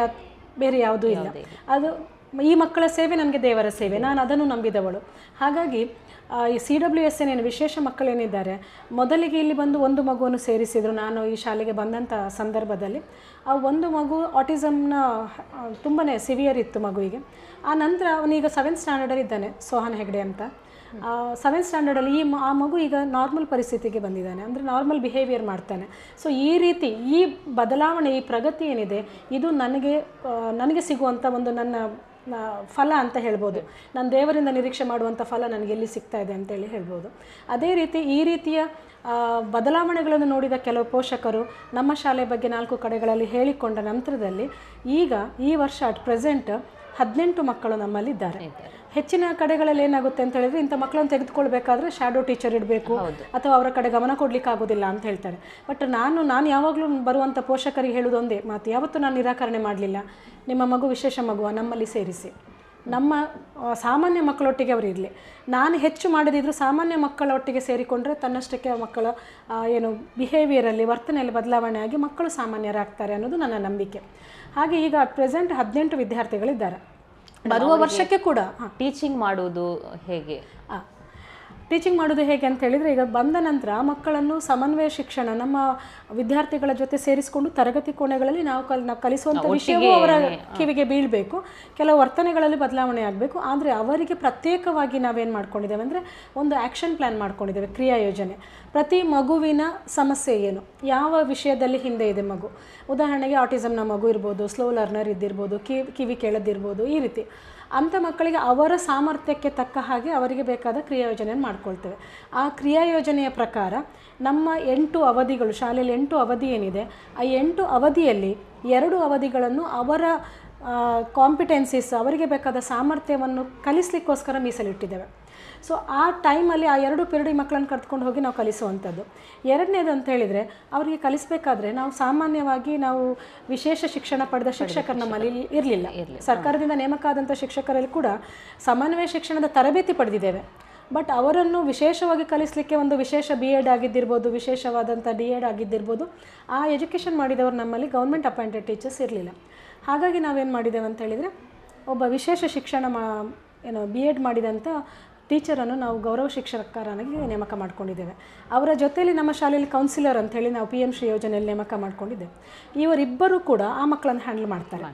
ಬೇರೆ ಯಾವುದೂ ಇಲ್ಲ. ಅದು ಈ ಮಕ್ಕಳ ಸೇವೆ ನನಗೆ ದೇವರ ಸೇವೆ, ನಾನು ಅದನ್ನು ನಂಬಿದವಳು. ಹಾಗಾಗಿ ಈ CWSN ಏನು ವಿಶೇಷ ಮಕ್ಕಳೇನಿದ್ದಾರೆ, ಮೊದಲಿಗೆ ಇಲ್ಲಿ ಬಂದು ಒಂದು ಮಗುವನ್ನು ಸೇರಿಸಿದರು. ನಾನು ಈ ಶಾಲೆಗೆ ಬಂದಂಥ ಸಂದರ್ಭದಲ್ಲಿ ಆ ಒಂದು ಮಗು ಆಟಿಸಮ್ನ ತುಂಬಾ ಸಿವಿಯರ್ ಇತ್ತು ಮಗುವಿಗೆ. ಆ ನಂತರ ಅವನೀಗ 7th ಸ್ಟ್ಯಾಂಡರ್ಡಲ್ಲಿ ಇದ್ದಾನೆ, ಸೋಹನ್ ಹೆಗ್ಡೆ ಅಂತ. 7th ಸ್ಟ್ಯಾಂಡರ್ಡಲ್ಲಿ ಆ ಮಗು ಈಗ ನಾರ್ಮಲ್ ಪರಿಸ್ಥಿತಿಗೆ ಬಂದಿದ್ದಾನೆ, ಅಂದರೆ ನಾರ್ಮಲ್ ಬಿಹೇವಿಯರ್ ಮಾಡ್ತಾನೆ. ಸೊ ಈ ರೀತಿ ಈ ಬದಲಾವಣೆ, ಈ ಪ್ರಗತಿ ಏನಿದೆ, ಇದು ನನಗೆ ಸಿಗುವಂಥ ಒಂದು ನನ್ನ ಫಲ ಅಂತ ಹೇಳ್ಬೋದು. ನಾನು ದೇವರಿಂದ ನಿರೀಕ್ಷೆ ಮಾಡುವಂಥ ಫಲ ನನಗೆ ಎಲ್ಲಿ ಸಿಗ್ತಾ ಇದೆ ಅಂತೇಳಿ ಹೇಳ್ಬೋದು. ಅದೇ ರೀತಿ ಈ ರೀತಿಯ ಬದಲಾವಣೆಗಳನ್ನು ನೋಡಿದ ಕೆಲವು ಪೋಷಕರು ನಮ್ಮ ಶಾಲೆ ಬಗ್ಗೆ 4 ಕಡೆಗಳಲ್ಲಿ ಹೇಳಿಕೊಂಡ ನಂತರದಲ್ಲಿ ಈಗ ಈ ವರ್ಷ ಅಟ್ ಪ್ರೆಸೆಂಟ್ 18 ಮಕ್ಕಳು ನಮ್ಮಲ್ಲಿದ್ದಾರೆ. ಹೆಚ್ಚಿನ ಕಡೆಗಳಲ್ಲಿ ಏನಾಗುತ್ತೆ ಅಂತ ಹೇಳಿದ್ರೆ, ಇಂಥ ಮಕ್ಕಳನ್ನು ತೆಗೆದುಕೊಳ್ಬೇಕಾದ್ರೆ ಶ್ಯಾಡೋ ಟೀಚರ್ ಇಡಬೇಕು ಅಥವಾ ಅವರ ಕಡೆ ಗಮನ ಕೊಡಲಿಕ್ಕೆ ಆಗೋದಿಲ್ಲ ಅಂತ ಹೇಳ್ತಾರೆ. ಬಟ್ ನಾನು ಯಾವಾಗಲೂ ಬರುವಂಥ ಪೋಷಕರಿಗೆ ಹೇಳೋದು ಒಂದೇ ಮಾತು, ಯಾವತ್ತೂ ನಾನು ನಿರಾಕರಣೆ ಮಾಡಲಿಲ್ಲ. ನಿಮ್ಮ ಮಗು ವಿಶೇಷ ಮಗುವ ನಮ್ಮಲ್ಲಿ ಸೇರಿಸಿ, ನಮ್ಮ ಸಾಮಾನ್ಯ ಮಕ್ಕಳೊಟ್ಟಿಗೆ ಅವರು ಇರಲಿ. ನಾನು ಹೆಚ್ಚು ಮಾಡದಿದ್ದರೂ ಸಾಮಾನ್ಯ ಮಕ್ಕಳೊಟ್ಟಿಗೆ ಸೇರಿಕೊಂಡ್ರೆ ತನ್ನಷ್ಟಕ್ಕೆ ಮಕ್ಕಳ ಏನು ಬಿಹೇವಿಯರಲ್ಲಿ, ವರ್ತನೆಯಲ್ಲಿ ಬದಲಾವಣೆ ಆಗಿ ಮಕ್ಕಳು ಸಾಮಾನ್ಯರಾಗ್ತಾರೆ ಅನ್ನೋದು ನನ್ನ ನಂಬಿಕೆ. ಹಾಗೆ ಈಗ ಅಟ್ ಪ್ರೆಸೆಂಟ್ 18 ವಿದ್ಯಾರ್ಥಿಗಳಿದ್ದಾರೆ. ಬರುವ ವರ್ಷಕ್ಕೆ ಕೂಡ ಟೀಚಿಂಗ್ ಮಾಡೋದು ಹೇಗೆ? ಟೀಚಿಂಗ್ ಮಾಡೋದು ಹೇಗೆ ಅಂತ ಹೇಳಿದರೆ, ಈಗ ಬಂದ ನಂತರ ಮಕ್ಕಳನ್ನು ಸಮನ್ವಯ ಶಿಕ್ಷಣ ನಮ್ಮ ವಿದ್ಯಾರ್ಥಿಗಳ ಜೊತೆ ಸೇರಿಸಿಕೊಂಡು ತರಗತಿ ಕೋಣೆಗಳಲ್ಲಿ ನಾವು ಕಲಿಸುವಂಥ ವಿಷಯವೂ ಅವರ ಕಿವಿಗೆ ಬೀಳಬೇಕು. ಕೆಲವು ವರ್ತನೆಗಳಲ್ಲಿ ಬದಲಾವಣೆ ಆಗಬೇಕು. ಆದರೆ ಅವರಿಗೆ ಪ್ರತ್ಯೇಕವಾಗಿ ನಾವೇನು ಮಾಡ್ಕೊಂಡಿದ್ದೇವೆ ಅಂದರೆ, ಒಂದು ಆ್ಯಕ್ಷನ್ ಪ್ಲ್ಯಾನ್ ಮಾಡ್ಕೊಂಡಿದ್ದೇವೆ, ಕ್ರಿಯಾ ಯೋಜನೆ. ಪ್ರತಿ ಮಗುವಿನ ಸಮಸ್ಯೆ ಏನು, ಯಾವ ವಿಷಯದಲ್ಲಿ ಹಿಂದೆ ಇದೆ ಮಗು. ಉದಾಹರಣೆಗೆ ಆಟಿಸಮ್ನ ಮಗು ಇರ್ಬೋದು, ಸ್ಲೋ ಲರ್ನರ್ ಇದ್ದಿರ್ಬೋದು, ಕಿವಿ ಕೇಳದಿರ್ಬೋದು. ಈ ರೀತಿ ಅಂಥ ಮಕ್ಕಳಿಗೆ ಅವರ ಸಾಮರ್ಥ್ಯಕ್ಕೆ ತಕ್ಕ ಹಾಗೆ ಅವರಿಗೆ ಬೇಕಾದ ಕ್ರಿಯಾ ಯೋಜನೆಯನ್ನು ಮಾಡ್ಕೊಳ್ತೇವೆ. ಆ ಕ್ರಿಯಾ ಯೋಜನೆಯ ಪ್ರಕಾರ ನಮ್ಮ 8 ಅವಧಿಗಳು, ಶಾಲೆಯಲ್ಲಿ 8 ಅವಧಿ ಏನಿದೆ, ಆ 8 ಅವಧಿಯಲ್ಲಿ 2 ಅವಧಿಗಳನ್ನು ಅವರ ಕಾಂಪಿಟೆನ್ಸೀಸ್, ಅವರಿಗೆ ಬೇಕಾದ ಸಾಮರ್ಥ್ಯವನ್ನು ಕಲಿಸಲಿಕ್ಕೋಸ್ಕರ ಮೀಸಲಿಟ್ಟಿದ್ದೇವೆ. ಸೊ ಆ ಟೈಮಲ್ಲಿ ಆ 2 ಪೀರಿಯಡ್ ಈ ಮಕ್ಕಳನ್ನು ಕರೆದುಕೊಂಡು ಹೋಗಿ ನಾವು ಕಲಿಸುವಂಥದ್ದು. ಎರಡನೇದು ಅಂತ ಹೇಳಿದರೆ, ಅವರಿಗೆ ಕಲಿಸಬೇಕಾದ್ರೆ ನಾವು ಸಾಮಾನ್ಯವಾಗಿ ನಾವು ವಿಶೇಷ ಶಿಕ್ಷಣ ಪಡೆದ ಶಿಕ್ಷಕರು ನಮ್ಮಲ್ಲಿ ಇರಲಿಲ್ಲ. ಸರ್ಕಾರದಿಂದ ನೇಮಕ ಆದಂಥ ಶಿಕ್ಷಕರಲ್ಲಿ ಕೂಡ ಸಮನ್ವಯ ಶಿಕ್ಷಣದ ತರಬೇತಿ ಪಡೆದಿದ್ದೇವೆ. ಬಟ್ ಅವರನ್ನು ವಿಶೇಷವಾಗಿ ಕಲಿಸಲಿಕ್ಕೆ ಒಂದು ವಿಶೇಷ BEd ಆಗಿದ್ದಿರ್ಬೋದು, ವಿಶೇಷವಾದಂಥ DEd ಆಗಿದ್ದಿರ್ಬೋದು, ಆ ಎಜುಕೇಷನ್ ಮಾಡಿದವರು ನಮ್ಮಲ್ಲಿ ಗೌರ್ಮೆಂಟ್ ಅಪಾಯಿಂಟೆಡ್ ಟೀಚರ್ಸ್ ಇರಲಿಲ್ಲ. ಹಾಗಾಗಿ ನಾವೇನು ಮಾಡಿದ್ದೇವೆ ಅಂತ ಹೇಳಿದರೆ, ಒಬ್ಬ ವಿಶೇಷ ಶಿಕ್ಷಣ BEd ಮಾಡಿದಂಥ ಟೀಚರನ್ನು ನಾವು ಗೌರವ ಶಿಕ್ಷಕರಾಗಿ ನೇಮಕ ಮಾಡ್ಕೊಂಡಿದ್ದೇವೆ. ಅವರ ಜೊತೆಯಲ್ಲಿ ನಮ್ಮ ಶಾಲೆಯಲ್ಲಿ ಕೌನ್ಸಿಲರ್ ಅಂಥೇಳಿ ನಾವು PM ಶ್ರೀ ಯೋಜನೆಯಲ್ಲಿ ನೇಮಕ ಮಾಡ್ಕೊಂಡಿದ್ದೇವೆ. ಇವರಿಬ್ಬರು ಕೂಡ ಆ ಮಕ್ಕಳನ್ನು ಹ್ಯಾಂಡಲ್ ಮಾಡ್ತಾರೆ.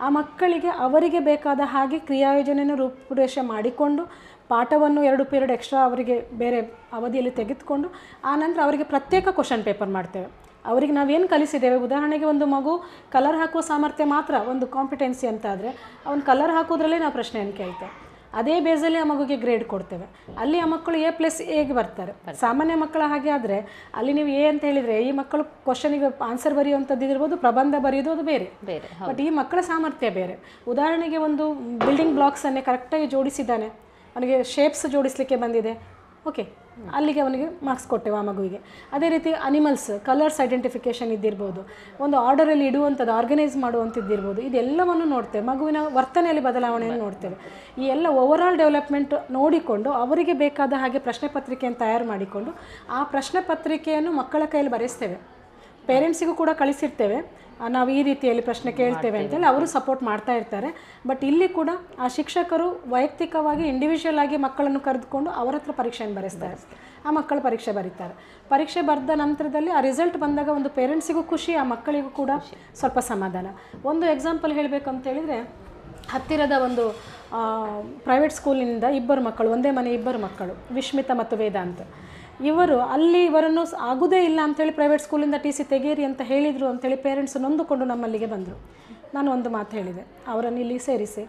ಆ ಮಕ್ಕಳಿಗೆ ಅವರಿಗೆ ಬೇಕಾದ ಹಾಗೆ ಕ್ರಿಯಾ ಯೋಜನೆಯನ್ನು ರೂಪುರೇಷೆ ಮಾಡಿಕೊಂಡು, ಪಾಠವನ್ನು 2 ಪೀರಿಯಡ್ ಎಕ್ಸ್ಟ್ರಾ ಅವರಿಗೆ ಬೇರೆ ಅವಧಿಯಲ್ಲಿ ತೆಗೆದುಕೊಂಡು, ಆನಂತರ ಅವರಿಗೆ ಪ್ರತ್ಯೇಕ ಕ್ವಶನ್ ಪೇಪರ್ ಮಾಡ್ತೇವೆ. ಅವರಿಗೆ ನಾವೇನು ಕಲಿಸಿದ್ದೇವೆ, ಉದಾಹರಣೆಗೆ ಒಂದು ಮಗು ಕಲರ್ ಹಾಕುವ ಸಾಮರ್ಥ್ಯ ಮಾತ್ರ ಒಂದು ಕಾಂಪಿಟೆನ್ಸಿ ಅಂತ ಆದರೆ, ಅವನು ಕಲರ್ ಹಾಕೋದ್ರಲ್ಲೇ ನಾವು ಪ್ರಶ್ನೆಯನ್ನು ಕೇಳ್ತೇವೆ. ಅದೇ ಬೇಸಲ್ಲಿ ಆ ಮಗುಗೆ ಗ್ರೇಡ್ ಕೊಡ್ತೇವೆ. ಅಲ್ಲಿ ಆ ಮಕ್ಕಳು A+Aಗೆ ಬರ್ತಾರೆ. ಸಾಮಾನ್ಯ ಮಕ್ಕಳ ಹಾಗೆ ಆದರೆ ಅಲ್ಲಿ ನೀವು A ಅಂತ ಹೇಳಿದರೆ, ಈ ಮಕ್ಕಳು ಕ್ವಶನಿಗೆ ಆನ್ಸರ್ ಬರೆಯುವಂಥದ್ದು ಇರ್ಬೋದು, ಪ್ರಬಂಧ ಬರೆಯೋದು ಅದು ಬೇರೆ. ಬಟ್ ಈ ಮಕ್ಕಳ ಸಾಮರ್ಥ್ಯ ಬೇರೆ. ಉದಾಹರಣೆಗೆ ಒಂದು ಬಿಲ್ಡಿಂಗ್ ಬ್ಲಾಕ್ಸನ್ನೇ ಕರೆಕ್ಟಾಗಿ ಜೋಡಿಸಿದ್ದಾನೆ, ಅವನಿಗೆ ಶೇಪ್ಸ್ ಜೋಡಿಸಲಿಕ್ಕೆ ಬಂದಿದೆ, ಓಕೆ, ಅಲ್ಲಿಗೆ ಅವನಿಗೆ ಮಾರ್ಕ್ಸ್ ಕೊಟ್ಟೆವು ಆ ಮಗುವಿಗೆ. ಅದೇ ರೀತಿ ಅನಿಮಲ್ಸ್, ಕಲರ್ಸ್ ಐಡೆಂಟಿಫಿಕೇಷನ್ ಇದ್ದಿರ್ಬೋದು, ಒಂದು ಆರ್ಡರಲ್ಲಿ ಇಡುವಂಥದ್ದು, ಆರ್ಗನೈಸ್ ಮಾಡುವಂಥದ್ದಿರ್ಬೋದು. ಇದೆಲ್ಲವನ್ನು ನೋಡ್ತೇವೆ. ಮಗುವಿನ ವರ್ತನೆಯಲ್ಲಿ ಬದಲಾವಣೆಯನ್ನು ನೋಡ್ತೇವೆ. ಈ ಎಲ್ಲ ಓವರಾಲ್ ಡೆವಲಪ್ಮೆಂಟ್ ನೋಡಿಕೊಂಡು ಅವರಿಗೆ ಬೇಕಾದ ಹಾಗೆ ಪ್ರಶ್ನೆ ಪತ್ರಿಕೆಯನ್ನು ತಯಾರು ಮಾಡಿಕೊಂಡು ಆ ಪ್ರಶ್ನೆ ಪತ್ರಿಕೆಯನ್ನು ಮಕ್ಕಳ ಕೈಯಲ್ಲಿ ಬರೆಸ್ತೇವೆ. ಪೇರೆಂಟ್ಸಿಗೂ ಕೂಡ ಕಳಿಸಿರ್ತೇವೆ. ನಾವು ಈ ರೀತಿಯಲ್ಲಿ ಪ್ರಶ್ನೆ ಕೇಳ್ತೇವೆ ಅಂತೇಳಿ ಅವರು ಸಪೋರ್ಟ್ ಮಾಡ್ತಾ ಇರ್ತಾರೆ. ಬಟ್ ಇಲ್ಲಿ ಕೂಡ ಆ ಶಿಕ್ಷಕರು ವೈಯಕ್ತಿಕವಾಗಿ ಇಂಡಿವಿಜುವಲ್ ಆಗಿ ಮಕ್ಕಳನ್ನು ಕರೆದುಕೊಂಡು ಅವರ ಹತ್ರ ಪರೀಕ್ಷೆಯನ್ನು ಬರೆಸ್ತಾರೆ. ಆ ಮಕ್ಕಳು ಪರೀಕ್ಷೆ ಬರೀತಾರೆ. ಪರೀಕ್ಷೆ ಬರೆದ ನಂತರದಲ್ಲಿ ಆ ರಿಸಲ್ಟ್ ಬಂದಾಗ ಒಂದು ಪೇರೆಂಟ್ಸಿಗೂ ಖುಷಿ, ಆ ಮಕ್ಕಳಿಗೂ ಕೂಡ ಸ್ವಲ್ಪ ಸಮಾಧಾನ. ಒಂದು ಎಕ್ಸಾಂಪಲ್ ಹೇಳಬೇಕು ಅಂತ ಹೇಳಿದರೆ, ಹತ್ತಿರದ ಒಂದು ಪ್ರೈವೇಟ್ ಸ್ಕೂಲಿನಿಂದ ಇಬ್ಬರು ಮಕ್ಕಳು, ಒಂದೇ ಮನೆ ಇಬ್ಬರು ಮಕ್ಕಳು, ವಿಶ್ಮಿತಾ ಮತ್ತು ವೇದಾಂತ್, ಇವರನ್ನು ಆಗೋದೇ ಇಲ್ಲ ಅಂಥೇಳಿ ಪ್ರೈವೇಟ್ ಸ್ಕೂಲಿಂದ ಟಿ ಸಿ ತೆಗೀರಿ ಅಂತ ಹೇಳಿದರು ಅಂಥೇಳಿ ಪೇರೆಂಟ್ಸ್ ನೊಂದುಕೊಂಡು ನಮ್ಮಲ್ಲಿಗೆ ಬಂದರು. ನಾನು ಒಂದು ಮಾತು ಹೇಳಿದೆ, ಅವರನ್ನು ಇಲ್ಲಿ ಸೇರಿಸಿ,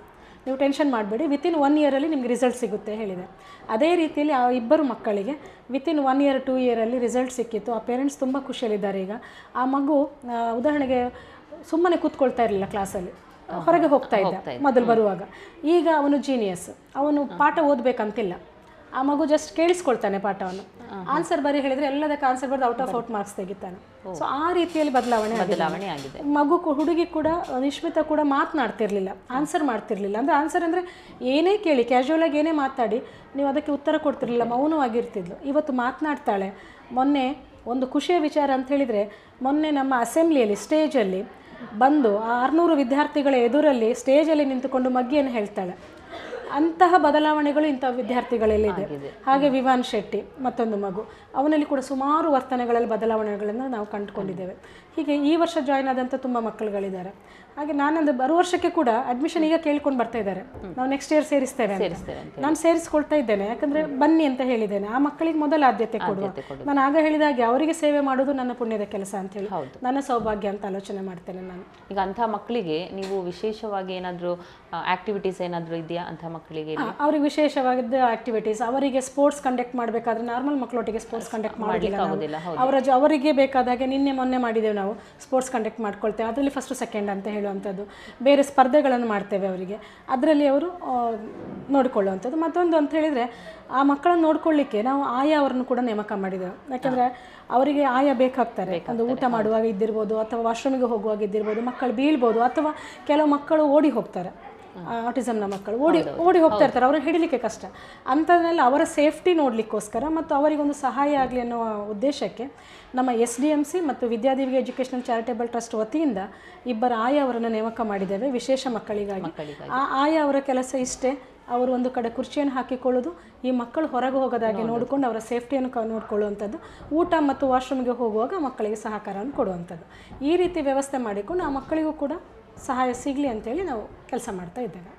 ನೀವು ಟೆನ್ಷನ್ ಮಾಡಬೇಡಿ, ವಿತಿನ್ 1 ಇಯರಲ್ಲಿ ನಿಮಗೆ ರಿಸಲ್ಟ್ ಸಿಗುತ್ತೆ ಹೇಳಿದೆ. ಅದೇ ರೀತಿಯಲ್ಲಿ ಆ ಇಬ್ಬರು ಮಕ್ಕಳಿಗೆ ವಿತಿನ್ 1 ಇಯರ್ 2 ಇಯರಲ್ಲಿ ರಿಸಲ್ಟ್ ಸಿಕ್ಕಿತ್ತು. ಆ ಪೇರೆಂಟ್ಸ್ ತುಂಬ ಖುಷಿಯಲ್ಲಿದ್ದಾರೆ. ಈಗ ಆ ಮಗು ಉದಾಹರಣೆಗೆ ಸುಮ್ಮನೆ ಕೂತ್ಕೊಳ್ತಾ ಇರಲಿಲ್ಲ ಕ್ಲಾಸಲ್ಲಿ, ಹೊರಗೆ ಹೋಗ್ತಾ ಇದ್ದ ಮೊದಲು ಬರುವಾಗ. ಈಗ ಅವನು ಜೀನಿಯಸ್, ಅವನು ಪಾಠ ಓದಬೇಕಂತಿಲ್ಲ, ಆ ಮಗು ಜಸ್ಟ್ ಕೇಳಿಸ್ಕೊಳ್ತಾನೆ ಪಾಠವನ್ನು. ಆನ್ಸರ್ ಬರೀ ಹೇಳಿದರೆ ಎಲ್ಲದಕ್ಕೆ ಆನ್ಸರ್ ಬರೆದು ಔಟ್ ಆಫ್ ಮಾರ್ಕ್ಸ್ ತೆಗಿತಾನೆ. ಸೊ ಆ ರೀತಿಯಲ್ಲಿ ಬದಲಾವಣೆ ಆಗಿದೆ. ಮಗು ಹುಡುಗಿ ಕೂಡ, ನಿಶ್ಮಿತಾ ಕೂಡ ಮಾತನಾಡ್ತಿರ್ಲಿಲ್ಲ, ಆನ್ಸರ್ ಮಾಡ್ತಿರ್ಲಿಲ್ಲ. ಅಂದರೆ ಆನ್ಸರ್ ಅಂದರೆ ಏನೇ ಕೇಳಿ ಕ್ಯಾಶುವಲ್ ಆಗಿ ಏನೇ ಮಾತಾಡಿ ನೀವು ಅದಕ್ಕೆ ಉತ್ತರ ಕೊಡ್ತಿರ್ಲಿಲ್ಲ, ಮೌನವಾಗಿರ್ತಿದ್ಲು. ಇವತ್ತು ಮಾತನಾಡ್ತಾಳೆ. ಮೊನ್ನೆ ಒಂದು ಖುಷಿಯ ವಿಚಾರ ಅಂತ ಹೇಳಿದರೆ, ಮೊನ್ನೆ ನಮ್ಮ ಅಸೆಂಬ್ಲಿಯಲ್ಲಿ ಸ್ಟೇಜಲ್ಲಿ ಬಂದು 600 ವಿದ್ಯಾರ್ಥಿಗಳ ಎದುರಲ್ಲಿ ಸ್ಟೇಜಲ್ಲಿ ನಿಂತುಕೊಂಡು ಮಗ್ಗಿಯನ್ನು ಹೇಳ್ತಾಳೆ. ಅಂತಹ ಬದಲಾವಣೆಗಳು ಇಂಥ ವಿದ್ಯಾರ್ಥಿಗಳಲ್ಲಿದೆ. ಹಾಗೆ ವಿವಾನ್ ಶೆಟ್ಟಿ ಮತ್ತೊಂದು ಮಗು, ಅವನಲ್ಲಿ ಕೂಡ ಸುಮಾರು ವರ್ತನೆಗಳಲ್ಲಿ ಬದಲಾವಣೆಗಳನ್ನು ನಾವು ಕಂಡುಕೊಂಡಿದ್ದೇವೆ. ಹೀಗೆ ಈ ವರ್ಷ ಜಾಯ್ನ್ ಆದಂಥ ತುಂಬ ಮಕ್ಕಳುಗಳಿದ್ದಾರೆ. ಹಾಗೆ ನಾನೊಂದು ಬರುವ ವರ್ಷಕ್ಕೆ ಕೂಡ ಅಡ್ಮಿಷನ್ ಈಗ ಕೇಳ್ಕೊಂಡು ಬರ್ತಾ ಇದ್ದಾರೆ, ನಾವು ನೆಕ್ಸ್ಟ್ ಇಯರ್ ಸೇರಿಸ್ತೇವೆ ಅಂತ. ನಾನು ಸೇರಿಸ್ಕೊಳ್ತಾ ಇದ್ದೇನೆ, ಯಾಕಂದರೆ ಬನ್ನಿ ಅಂತ ಹೇಳಿದ್ದೇನೆ. ಆ ಮಕ್ಕಳಿಗೆ ಮೊದಲ ಆದ್ಯತೆ ಕೊಡುವ. ನಾನು ಆಗ ಹೇಳಿದಾಗೆ ಅವರಿಗೆ ಸೇವೆ ಮಾಡೋದು ನನ್ನ ಪುಣ್ಯದ ಕೆಲಸ ಅಂತ ಹೇಳಿ, ನನ್ನ ಸೌಭಾಗ್ಯ ಅಂತ ಆಲೋಚನೆ ಮಾಡ್ತೇನೆ ನಾನು. ಈಗ ಅಂಥ ಮಕ್ಕಳಿಗೆ ನೀವು ವಿಶೇಷವಾಗಿ ಏನಾದರೂ ಆಕ್ಟಿವಿಟೀಸ್ ಏನಾದರೂ ಇದೆಯಾ ಅಂಥ ಮಕ್ಕಳಿಗೆ? ಅವ್ರಿಗೆ ವಿಶೇಷವಾದ ಆಕ್ಟಿವಿಟೀಸ್, ಅವರಿಗೆ ಸ್ಪೋರ್ಟ್ಸ್ ಕಂಡಕ್ಟ್ ಮಾಡಬೇಕಾದ್ರೆ ನಾರ್ಮಲ್ ಮಕ್ಕಳೊಟ್ಟಿಗೆ ಸ್ಪೋರ್ಟ್ಸ್ ಕಂಡಕ್ಟ್ ಮಾಡೋದಿಲ್ಲ. ಅವರಿಗೆ ಬೇಕಾದಾಗೆ ನಿನ್ನೆ ಮೊನ್ನೆ ಮಾಡಿದ್ದೇವೆ ನಾವು, ಸ್ಪೋರ್ಟ್ಸ್ ಕಂಡಕ್ಟ್ ಮಾಡ್ಕೊಳ್ತೇವೆ. ಅದರಲ್ಲಿ ಫಸ್ಟ್ ಸೆಕೆಂಡ್ ಅಂತ ಹೇಳುವಂಥದ್ದು, ಬೇರೆ ಸ್ಪರ್ಧೆಗಳನ್ನು ಮಾಡ್ತೇವೆ ಅವರಿಗೆ, ಅದರಲ್ಲಿ ಅವರು ನೋಡಿಕೊಳ್ಳುವಂಥದ್ದು. ಮತ್ತೊಂದು ಅಂತ ಹೇಳಿದರೆ, ಆ ಮಕ್ಕಳನ್ನು ನೋಡ್ಕೊಳ್ಳಿಕ್ಕೆ ನಾವು ಆಯಾ ಅವರನ್ನು ಕೂಡ ನೇಮಕ ಮಾಡಿದ್ದೇವೆ. ಯಾಕೆಂದರೆ ಅವರಿಗೆ ಆಯಾ ಬೇಕಾಗ್ತಾರೆ. ಒಂದು ಊಟ ಮಾಡುವಾಗ ಇದ್ದಿರ್ಬೋದು, ಅಥವಾ ವಾಶ್ರೂಮಿಗೆ ಹೋಗುವಾಗ ಇದ್ದಿರ್ಬೋದು, ಮಕ್ಕಳು ಬೀಳ್ಬೋದು, ಅಥವಾ ಕೆಲವು ಮಕ್ಕಳು ಓಡಿ ಹೋಗ್ತಾರೆ, ಆಟಿಸಮ್ನ ಮಕ್ಕಳು ಓಡಿ ಹೋಗ್ತಾ ಇರ್ತಾರೆ, ಅವ್ರನ್ನ ಹಿಡಿಲಿಕ್ಕೆ ಕಷ್ಟ. ಅಂಥದ್ರಲ್ಲಿ ಅವರ ಸೇಫ್ಟಿ ನೋಡಲಿಕ್ಕೋಸ್ಕರ ಮತ್ತು ಅವರಿಗೊಂದು ಸಹಾಯ ಆಗಲಿ ಅನ್ನುವ ಉದ್ದೇಶಕ್ಕೆ ನಮ್ಮ SDMC ಮತ್ತು ವಿದ್ಯಾದೇವಿ ಎಜುಕೇಷನಲ್ ಚಾರಿಟೇಬಲ್ ಟ್ರಸ್ಟ್ ವತಿಯಿಂದ ಇಬ್ಬರು ಆಯಾ ಅವರನ್ನು ನೇಮಕ ಮಾಡಿದ್ದೇವೆ ವಿಶೇಷ ಮಕ್ಕಳಿಗಾಗಿ. ಆ ಆಯಾ ಅವರ ಕೆಲಸ ಇಷ್ಟೇ, ಅವರು ಒಂದು ಕಡೆ ಕುರ್ಚಿಯನ್ನು ಹಾಕಿಕೊಳ್ಳೋದು, ಈ ಮಕ್ಕಳು ಹೊರಗೆ ಹೋಗೋದಾಗೆ ನೋಡಿಕೊಂಡು ಅವರ ಸೇಫ್ಟಿಯನ್ನು ನೋಡಿಕೊಳ್ಳುವಂಥದ್ದು, ಊಟ ಮತ್ತು ವಾಶ್ರೂಮ್ಗೆ ಹೋಗುವಾಗ ಮಕ್ಕಳಿಗೆ ಸಹಕಾರವನ್ನು ಕೊಡುವಂಥದ್ದು. ಈ ರೀತಿ ವ್ಯವಸ್ಥೆ ಮಾಡಿಕೊಂಡು ಆ ಮಕ್ಕಳಿಗೂ ಕೂಡ ಸಹಾಯ ಸಿಗಲಿ ಅಂತೇಳಿ ನಾವು ಕೆಲಸ ಮಾಡ್ತಾ ಇದ್ದೇವೆ.